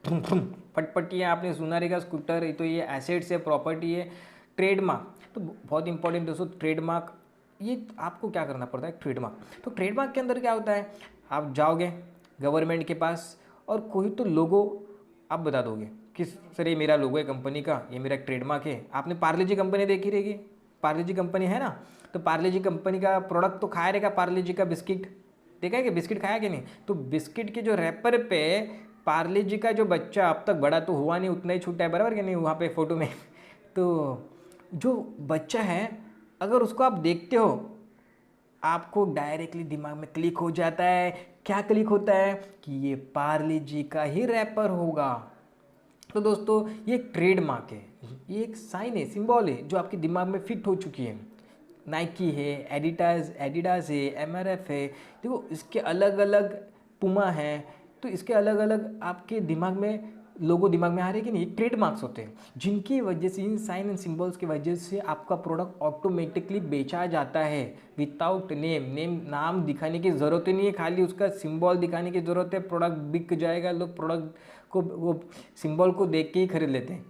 फटपटी है, आपने सुना रहेगा, स्कूटर, तो ये एसेट्स है, प्रॉपर्टी है। ट्रेडमार्क, तो बहुत इंपॉर्टेंट दोस्तों, ट्रेडमार्क, ये आपको क्या करना पड़ता है, ट्रेडमार्क। तो ट्रेडमार्क के अंदर क्या होता है, आप जाओगे गवर्नमेंट के पास और कोई तो लोगो आप बता दोगे कि सर ये मेरा लोगो है कंपनी का, ये मेरा ट्रेडमार्क है। आपने पार्ले जी कंपनी देखी रहेगी, पार्ले जी कंपनी है ना, तो पार्ले जी कंपनी का प्रोडक्ट तो खाया रहेगा, पार्ले जी का बिस्किट देखा है कि बिस्किट खाया कि नहीं। तो बिस्किट के जो रैपर पे पार्ले जी का जो बच्चा, अब तक बड़ा तो हुआ नहीं, उतना ही छूटा है, बराबर कि नहीं, वहाँ पे फोटो में। तो जो बच्चा है अगर उसको आप देखते हो, आपको डायरेक्टली दिमाग में क्लिक हो जाता है। क्या क्लिक होता है कि ये पार्ले जी का ही रैपर होगा। तो दोस्तों ये ट्रेडमार्क है, ये एक साइन है, सिंबल है, जो आपके दिमाग में फिट हो चुकी है। नाइकी है, एडिडास है, एमआरएफ है, देखो इसके अलग अलग, पुमा है, तो इसके अलग अलग आपके दिमाग में लोगो दिमाग में आ रहे हैं कि नहीं, ट्रेडमार्क्स होते हैं, जिनकी वजह से, इन साइन एंड सिंबल्स की वजह से आपका प्रोडक्ट ऑटोमेटिकली बेचा जाता है विदाउट नाम दिखाने की ज़रूरत ही नहीं है, खाली उसका सिंबल दिखाने की ज़रूरत है, प्रोडक्ट बिक जाएगा, लोग प्रोडक्ट को वो सिंबल को देख के ही खरीद लेते हैं।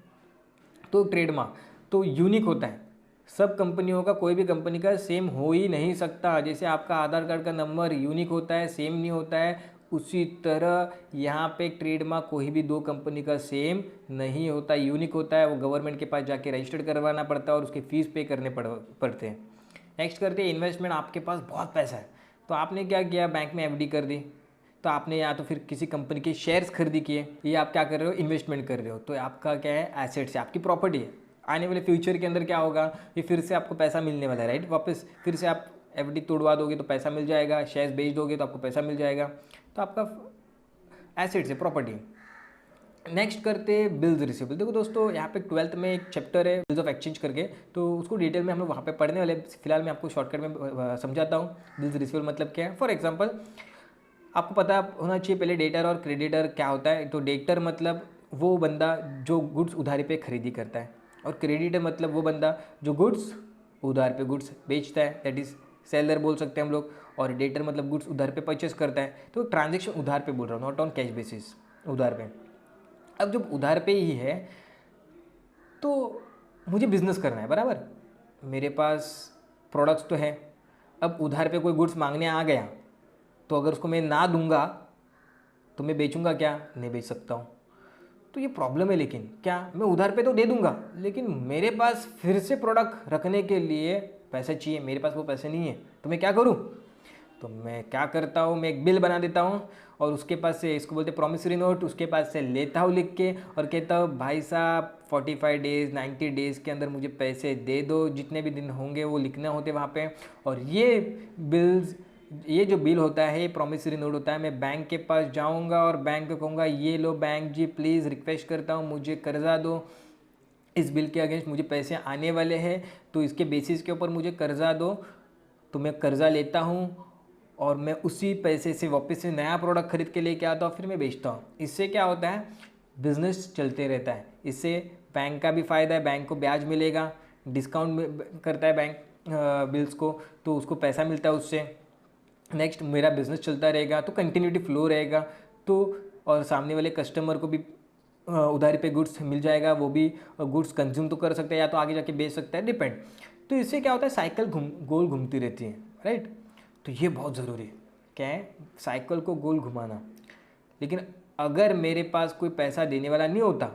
तो ट्रेडमार्क तो यूनिक होता है, सब कंपनियों का, कोई भी कंपनी का सेम हो ही नहीं सकता। जैसे आपका आधार कार्ड का नंबर यूनिक होता है, सेम नहीं होता है, उसी तरह यहाँ पे ट्रेडमार्क कोई भी दो कंपनी का सेम नहीं होता, यूनिक होता है। वो गवर्नमेंट के पास जाके रजिस्टर्ड करवाना पड़ता है और उसके फीस पे करने पड़ते हैं। नेक्स्ट करते हैं इन्वेस्टमेंट। आपके पास बहुत पैसा है तो आपने क्या किया, बैंक में एफडी कर दी, तो आपने या तो फिर किसी कंपनी के शेयर्स खरीदी किए, ये आप क्या कर रहे हो, इन्वेस्टमेंट कर रहे हो। तो आपका क्या है, एसेट्स है, आपकी प्रॉपर्टी है। आने वाले फ्यूचर के अंदर क्या होगा, ये फिर से आपको पैसा मिलने वाला है, राइट। वापस फिर से आप एफडी तोड़वा दोगे तो पैसा मिल जाएगा, शेयर्स बेच दोगे तो आपको पैसा मिल जाएगा। तो आपका एसेट्स है, प्रॉपर्टी। नेक्स्ट करते बिल्स रिसीवेबल। देखो दोस्तों, यहाँ पे 12th में एक चैप्टर है बिल्स ऑफ एक्सचेंज करके, तो उसको डिटेल में हम लोग वहाँ पे पढ़ने वाले। फिलहाल मैं आपको शॉर्टकट में समझाता हूँ बिल्स रिसीवेबल मतलब क्या है। फॉर एग्जांपल, आपको पता होना चाहिए पहले डेटर और क्रेडिटर क्या होता है। तो डेटर मतलब वो बंदा जो गुड्स उधारी पे खरीदी करता है, और क्रेडिटर मतलब वो बंदा जो गुड्स उधार पे गुड्स बेचता है, दैट इज़ सेलर बोल सकते हैं हम लोग। और डेटर मतलब गुड्स उधार पे परचेस करता है। तो ट्रांजेक्शन उधार पे बोल रहा हूँ, नॉट ऑन कैश बेसिस, उधार पे। अब जब उधार पे ही है तो मुझे बिजनेस करना है, बराबर। मेरे पास प्रोडक्ट्स तो है, अब उधार पे कोई गुड्स मांगने आ गया तो अगर उसको मैं ना दूंगा तो मैं बेचूंगा क्या, नहीं बेच सकता हूँ। तो ये प्रॉब्लम है। लेकिन क्या, मैं उधार पे तो दे दूंगा, लेकिन मेरे पास फिर से प्रोडक्ट रखने के लिए पैसे चाहिए, मेरे पास वो पैसे नहीं है। तो मैं क्या करूँ, तो मैं क्या करता हूँ, मैं एक बिल बना देता हूँ और उसके पास से, इसको बोलते प्रॉमिसरी नोट, उसके पास से लेता हूँ लिख के और कहता हूँ भाई साहब 45 डेज़ 90 डेज़ के अंदर मुझे पैसे दे दो, जितने भी दिन होंगे वो लिखना होते वहाँ पे। और ये जो बिल होता है, ये प्रॉमिसरी नोट होता है। मैं बैंक के पास जाऊँगा और बैंक को कहूँगा ये लो बैंक जी, प्लीज़ रिक्वेस्ट करता हूँ मुझे कर्जा दो, इस बिल के अगेंस्ट मुझे पैसे आने वाले हैं, तो इसके बेसिस के ऊपर मुझे कर्जा दो। तो मैं कर्जा लेता हूँ और मैं उसी पैसे से वापस से नया प्रोडक्ट खरीद के लेके आता हूँ, फिर मैं बेचता हूँ। इससे क्या होता है, बिजनेस चलते रहता है। इससे बैंक का भी फ़ायदा है, बैंक को ब्याज मिलेगा, डिस्काउंट करता है बैंक बिल्स को, तो उसको पैसा मिलता है उससे। नेक्स्ट, मेरा बिजनेस चलता रहेगा तो कंटिन्यूटी फ्लो रहेगा। तो और सामने वाले कस्टमर को भी उधारी पे गुड्स मिल जाएगा, वो भी गुड्स कंज्यूम तो कर सकता है या तो आगे जाके बेच सकता है, डिपेंड। तो इससे क्या होता है, साइकिल गोल घूमती रहती है, राइट। तो ये बहुत ज़रूरी है, क्या है, साइकिल को गोल घुमाना। लेकिन अगर मेरे पास कोई पैसा देने वाला नहीं होता,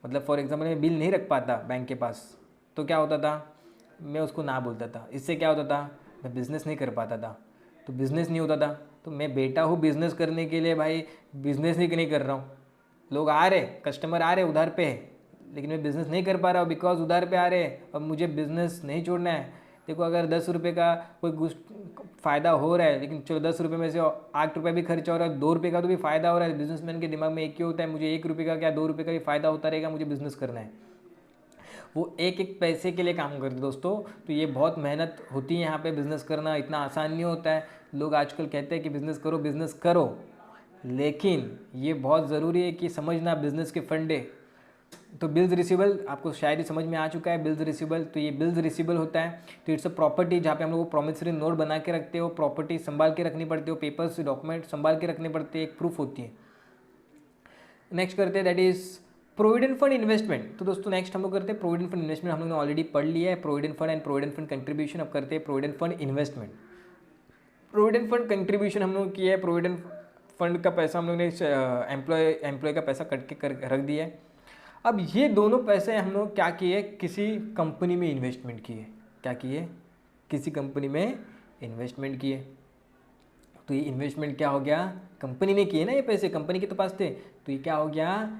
मतलब फॉर एग्जांपल मैं बिल नहीं रख पाता बैंक के पास, तो क्या होता था, मैं उसको ना बोलता था। इससे क्या होता था, मैं बिज़नेस नहीं कर पाता था। तो बिज़नेस नहीं होता था, तो मैं बेटा हूँ बिज़नेस करने के लिए, भाई बिज़नेस ही नहीं कर रहा हूँ। लोग आ रहे, कस्टमर आ रहे उधार पे, लेकिन मैं बिज़नेस नहीं कर पा रहा हूँ बिकॉज उधार पे आ रहे हैं। अब मुझे बिज़नेस नहीं छोड़ना है। देखो, अगर 10 रुपये का कोई फ़ायदा हो रहा है, लेकिन चलो 10 रुपये में से 8 रुपये भी खर्चा हो रहा है, 2 रुपये का तो भी फ़ायदा हो रहा है। बिजनेसमैन के दिमाग में एक ही होता है, मुझे 1 रुपये का क्या 2 रुपये का भी फ़ायदा होता रहेगा, मुझे बिज़नेस करना है। वो एक एक पैसे के लिए काम करते दोस्तों। तो ये बहुत मेहनत होती है यहाँ पे, बिज़नेस करना इतना आसान नहीं होता है। लोग आजकल कहते हैं कि बिज़नेस करो, लेकिन ये बहुत ज़रूरी है कि समझना बिज़नेस के फंडे। तो बिल्स रिसीवेबल आपको शायद ही समझ में आ चुका है। बिल्स रिसीवेबल, तो ये बिल्स रिसीवेबल होता है तो इट्स अ प्रॉपर्टी, जहाँ पे हम लोग प्रॉमिसरी नोट बना के रखते हो, प्रॉपर्टी संभाल के रखनी पड़ती हो, पेपर्स डॉक्यूमेंट संभाल के रखने पड़ते हैं, एक प्रूफ होती है। नेक्स्ट करते हैं, that is provident fund investment. तो दोस्तों नेक्स्ट हम लोग करते हैं प्रोविडेंट फंड इन्वेस्टमेंट। हम लोग ने ऑलरेडी पढ़ लिया है provident fund and provident fund contribution. अब करते हैं provident fund investment. Provident fund contribution हम लोग किया है, प्रोविडेंट फंड का पैसा हम लोग ने एम्प्लॉय का पैसा कट के रख दिया है। अब ये दोनों पैसे हम लोग क्या किए, किसी कंपनी में इन्वेस्टमेंट किए। क्या किए, किसी कंपनी में इन्वेस्टमेंट किए। तो ये इन्वेस्टमेंट क्या हो गया, कंपनी ने किए ना, ये पैसे कंपनी के तो पास थे, तो ये क्या हो गया,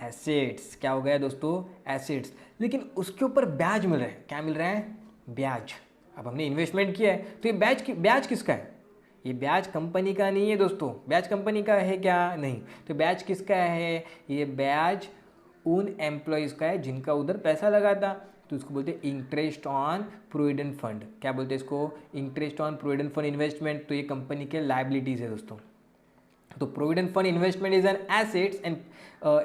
एसेट्स। क्या हो गया दोस्तों, एसेट्स। लेकिन उसके ऊपर ब्याज मिल रहा है। क्या मिल रहा है, ब्याज। अब हमने इन्वेस्टमेंट किया है तो ये ब्याज किसका है, ये ब्याज कंपनी का नहीं है दोस्तों। ब्याज कंपनी का है क्या, नहीं। तो ब्याज किसका है, ये ब्याज उन एम्प्लॉयज़ का है जिनका उधर पैसा लगा था। तो उसको बोलते हैं इंटरेस्ट ऑन प्रोविडेंट फंड। क्या बोलते हैं इसको, interest on provident fund investment. तो ये कंपनी के लायबिलिटीज़ है दोस्तों। तो provident fund investment is an assets and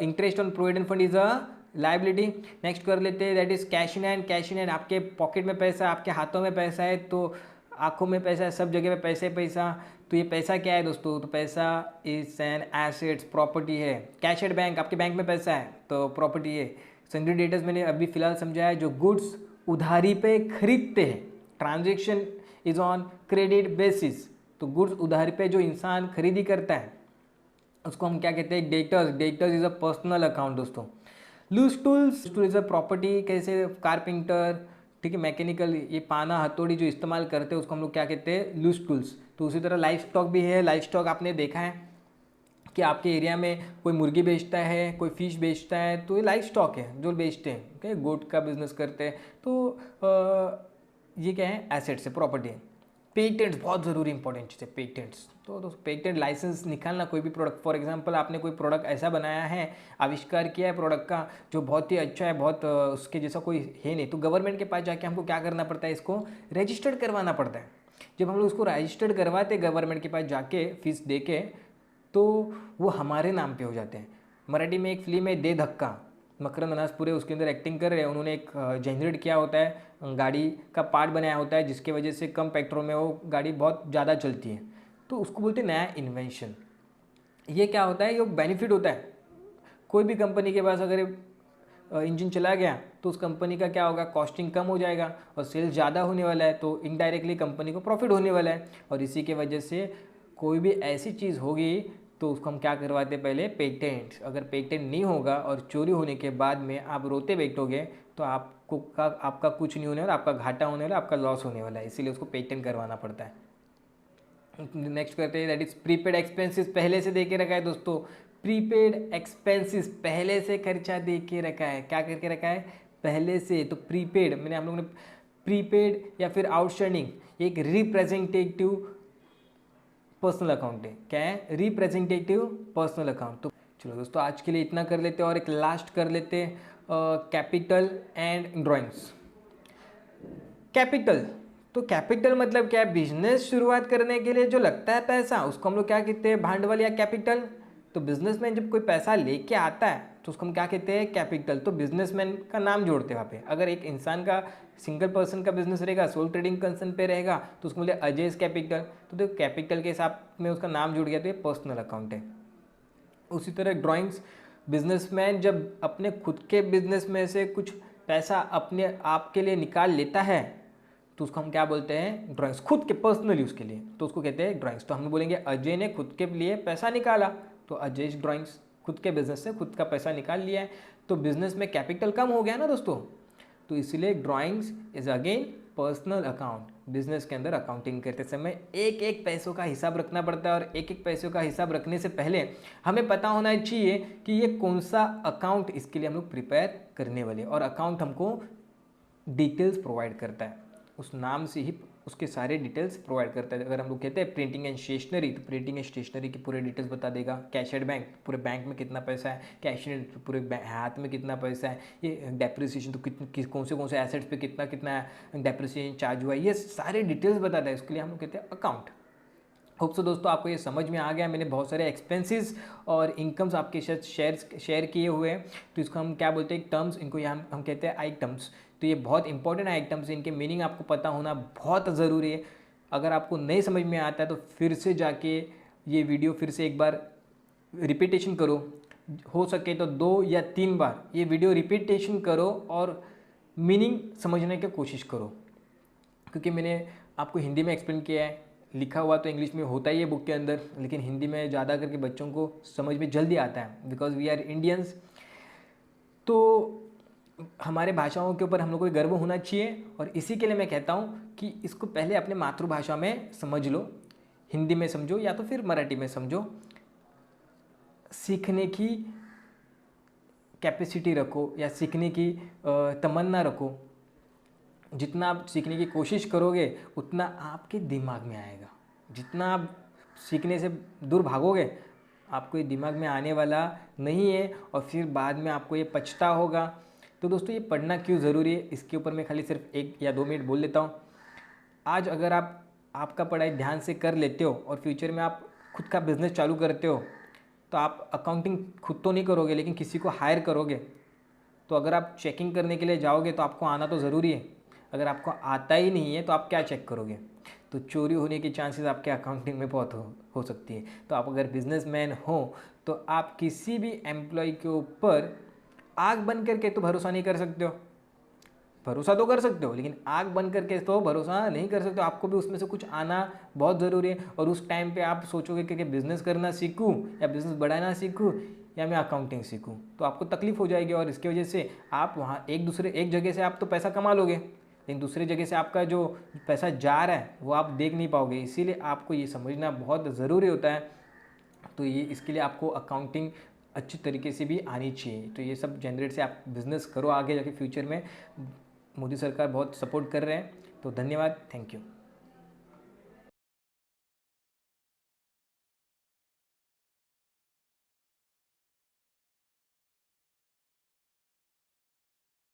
interest on provident fund is a liability. Next कर लेते हैं, that is cash in hand. Cash in hand, आपके पॉकेट में पैसा है, आपके हाथों में पैसा है, तो आंखों में पैसा है, सब जगह पे पैसे पैसा। तो ये पैसा क्या है दोस्तों, तो पैसा इज एन एसेट्स, प्रॉपर्टी है। कैश एट बैंक, आपके बैंक में पैसा है तो प्रॉपर्टी है। सन्ड्री डेटर्स मैंने अभी फिलहाल समझाया, जो गुड्स उधारी पे खरीदते हैं, transaction is on credit basis, तो गुड्स उधारी पे जो इंसान खरीदी करता है उसको हम क्या कहते हैं, debtors. Debtors is a personal account दोस्तों। Loose tools is a property, कैसे कारपेंटर, ठीक है, मैकेनिकल, ये पाना हथौड़ी जो इस्तेमाल करते हैं उसको हम लोग क्या कहते हैं, लूज टूल्स। तो उसी तरह लाइफ स्टॉक भी है। लाइफ स्टॉक आपने देखा है कि आपके एरिया में कोई मुर्गी बेचता है, कोई फिश बेचता है, तो ये लाइफ स्टॉक है जो बेचते हैं, ओके, गोट का बिजनेस करते हैं, तो ये क्या है, एसेट्स है, प्रॉपर्टी है। पेटेंट्स बहुत ज़रूरी इंपॉर्टेंट चीज़ है, पेटेंट्स। तो पेटेंट लाइसेंस निकालना, कोई भी प्रोडक्ट, फॉर एग्जांपल आपने कोई प्रोडक्ट ऐसा बनाया है, आविष्कार किया है प्रोडक्ट का जो बहुत ही अच्छा है, बहुत उसके जैसा कोई है नहीं, तो गवर्नमेंट के पास जाके हमको क्या करना पड़ता है, इसको रजिस्टर्ड करवाना पड़ता है। जब हम लोग उसको रजिस्टर्ड करवाते गवर्नमेंट के पास जाके फीस दे के, तो वो हमारे नाम पे हो जाते हैं। मराठी में एक फिल्म है दे धक्का, मकरंद अनासपुरे उसके अंदर एक्टिंग कर रहे हैं। उन्होंने एक जनरेट किया होता है, गाड़ी का पार्ट बनाया होता है जिसकी वजह से कम पेट्रोल में वो गाड़ी बहुत ज़्यादा चलती है, तो उसको बोलते हैं नया इन्वेंशन। ये क्या होता है, ये बेनिफिट होता है। कोई भी कंपनी के पास अगर इंजन चला गया तो उस कंपनी का क्या होगा, कॉस्टिंग कम हो जाएगा और सेल्स ज़्यादा होने वाला है, तो इनडायरेक्टली कंपनी को प्रॉफिट होने वाला है। और इसी के वजह से कोई भी ऐसी चीज़ होगी तो उसको हम क्या करवाते हैं, पहले पेटेंट। अगर पेटेंट नहीं होगा और चोरी होने के बाद में आप रोते बैठोगे तो आपका कुछ नहीं होने वाला, आपका घाटा होने वाला, आपका लॉस होने वाला है, इसीलिए उसको पेटेंट करवाना पड़ता है। नेक्स्ट करते हैं, दैट इज प्रीपेड एक्सपेंसेस, पहले से दे के रखा है दोस्तों। प्रीपेड एक्सपेंसेस पहले से खर्चा दे के रखा है, क्या करके रखा है, पहले से। तो प्रीपेड मैंने हम लोगों ने प्रीपेड या फिर आउटस्टैंडिंग, एक रिप्रेजेंटेटिव पर्सनल अकाउंट है, क्या है, रिप्रेजेंटेटिव पर्सनल अकाउंट। तो चलो दोस्तों आज के लिए इतना कर लेते हैं और एक लास्ट कर लेते हैं, कैपिटल एंड ड्राइंग्स। कैपिटल, तो कैपिटल मतलब क्या है, बिजनेस शुरुआत करने के लिए जो लगता है पैसा, उसको हम लोग क्या कहते हैं, भांडवल या कैपिटल। तो बिजनेसमैन जब कोई पैसा लेके आता है तो उसको हम क्या कहते हैं, कैपिटल। तो बिजनेसमैन का नाम जोड़ते हैं वहाँ पे। अगर एक इंसान का, सिंगल पर्सन का बिजनेस रहेगा, सोल ट्रेडिंग कंसर्न पे रहेगा, तो उसको बोले अजयस कैपिटल। तो देखो कैपिटल के हिसाब में उसका नाम जुड़ गया, तो ये पर्सनल अकाउंट है। उसी तरह ड्राइंग्स, बिजनेसमैन जब अपने खुद के बिजनेस में से कुछ पैसा अपने आप के लिए निकाल लेता है तो उसको हम क्या बोलते हैं, ड्राइंग्स, खुद के पर्सनल यूज़ के लिए, तो उसको कहते हैं ड्राइंग्स। तो हम बोलेंगे अजय ने खुद के लिए पैसा निकाला, तो अजय ड्राइंग्स, खुद के बिजनेस से खुद का पैसा निकाल लिया है, तो बिजनेस में कैपिटल कम हो गया ना दोस्तों। तो इसलिए drawings is again personal account. Business के अंदर अकाउंटिंग करते समय एक एक पैसों का हिसाब रखना पड़ता है, और एक एक पैसों का हिसाब रखने से पहले हमें पता होना चाहिए कि ये कौन सा अकाउंट इसके लिए हम लोग प्रिपेयर करने वाले, और अकाउंट हमको डिटेल्स प्रोवाइड करता है, उस नाम से ही उसके सारे डिटेल्स प्रोवाइड करता है। अगर हम लोग कहते हैं प्रिंटिंग एंड स्टेशनरी, तो प्रिंटिंग एंड स्टेशनरी की पूरे डिटेल्स बता देगा। कैश एट बैंक, पूरे बैंक में कितना पैसा है, कैश एट पूरे हाथ में कितना पैसा है, ये डेप्रिसिएशन तो कौन से एसेट्स पे कितना कितना डेप्रिसिएशन चार्ज हुआ है, ये सारे डिटेल्स बताता है। इसके लिए हम लोग कहते हैं अकाउंट। होप सो दोस्तों आपको ये समझ में आ गया। मैंने बहुत सारे एक्सपेंसेस और इनकम्स आपके साथ शेयर किए हुए हैं, तो इसको हम क्या बोलते हैं, टर्म्स, इनको यहाँ हम कहते हैं आइटम्स। तो ये बहुत इंपॉर्टेंट आइटम्स, इनके मीनिंग आपको पता होना बहुत ज़रूरी है। अगर आपको नहीं समझ में आता है तो फिर से जाके ये वीडियो फिर से एक बार रिपीटेशन करो, हो सके तो 2 या 3 बार ये वीडियो रिपीटेशन करो और मीनिंग समझने की कोशिश करो, क्योंकि मैंने आपको हिंदी में एक्सप्लेन किया है, लिखा हुआ तो इंग्लिश में होता ही है बुक के अंदर, लेकिन हिंदी में ज़्यादा करके बच्चों को समझ में जल्दी आता है, बिकॉज वी आर इंडियंस। तो हमारे भाषाओं के ऊपर हम लोग को गर्व होना चाहिए, और इसी के लिए मैं कहता हूँ कि इसको पहले अपने मातृभाषा में समझ लो, हिंदी में समझो या तो फिर मराठी में समझो। सीखने की कैपेसिटी रखो या सीखने की तमन्ना रखो। जितना आप सीखने की कोशिश करोगे उतना आपके दिमाग में आएगा। जितना आप सीखने से दूर भागोगे आपको ये दिमाग में आने वाला नहीं है, और फिर बाद में आपको ये पछता होगा। तो दोस्तों ये पढ़ना क्यों ज़रूरी है, इसके ऊपर मैं खाली सिर्फ 1 या 2 मिनट बोल लेता हूँ। आज अगर आपका पढ़ाई ध्यान से कर लेते हो और फ्यूचर में आप खुद का बिजनेस चालू करते हो, तो आप अकाउंटिंग खुद तो नहीं करोगे लेकिन किसी को हायर करोगे। तो अगर आप चेकिंग करने के लिए जाओगे तो आपको आना तो ज़रूरी है। अगर आपको आता ही नहीं है तो आप क्या चेक करोगे, तो चोरी होने की चांसेस आपके अकाउंटिंग में बहुत हो सकती है। तो आप अगर बिजनेसमैन हो तो आप किसी भी एम्प्लॉय के ऊपर आग बन करके तो भरोसा नहीं कर सकते हो। भरोसा तो कर सकते हो, लेकिन आँख बंद करके तो भरोसा नहीं कर सकते हो। आपको भी उसमें से कुछ आना बहुत ज़रूरी है। और उस टाइम पे आप सोचोगे कि बिज़नेस करना सीखूँ या बिज़नेस बढ़ाना सीखूँ या मैं अकाउंटिंग सीखूँ, तो आपको तकलीफ़ हो जाएगी और इसकी वजह से आप वहाँ एक जगह से आप तो पैसा कमा लोगे, लेकिन दूसरी जगह से आपका जो पैसा जा रहा है वो आप देख नहीं पाओगे। इसीलिए आपको ये समझना बहुत ज़रूरी होता है। तो ये इसके लिए आपको अकाउंटिंग अच्छी तरीके से भी आनी चाहिए। तो ये सब जनरेट से आप बिज़नेस करो आगे जाके फ्यूचर में। मोदी सरकार बहुत सपोर्ट कर रहे हैं। तो धन्यवाद, थैंक यू।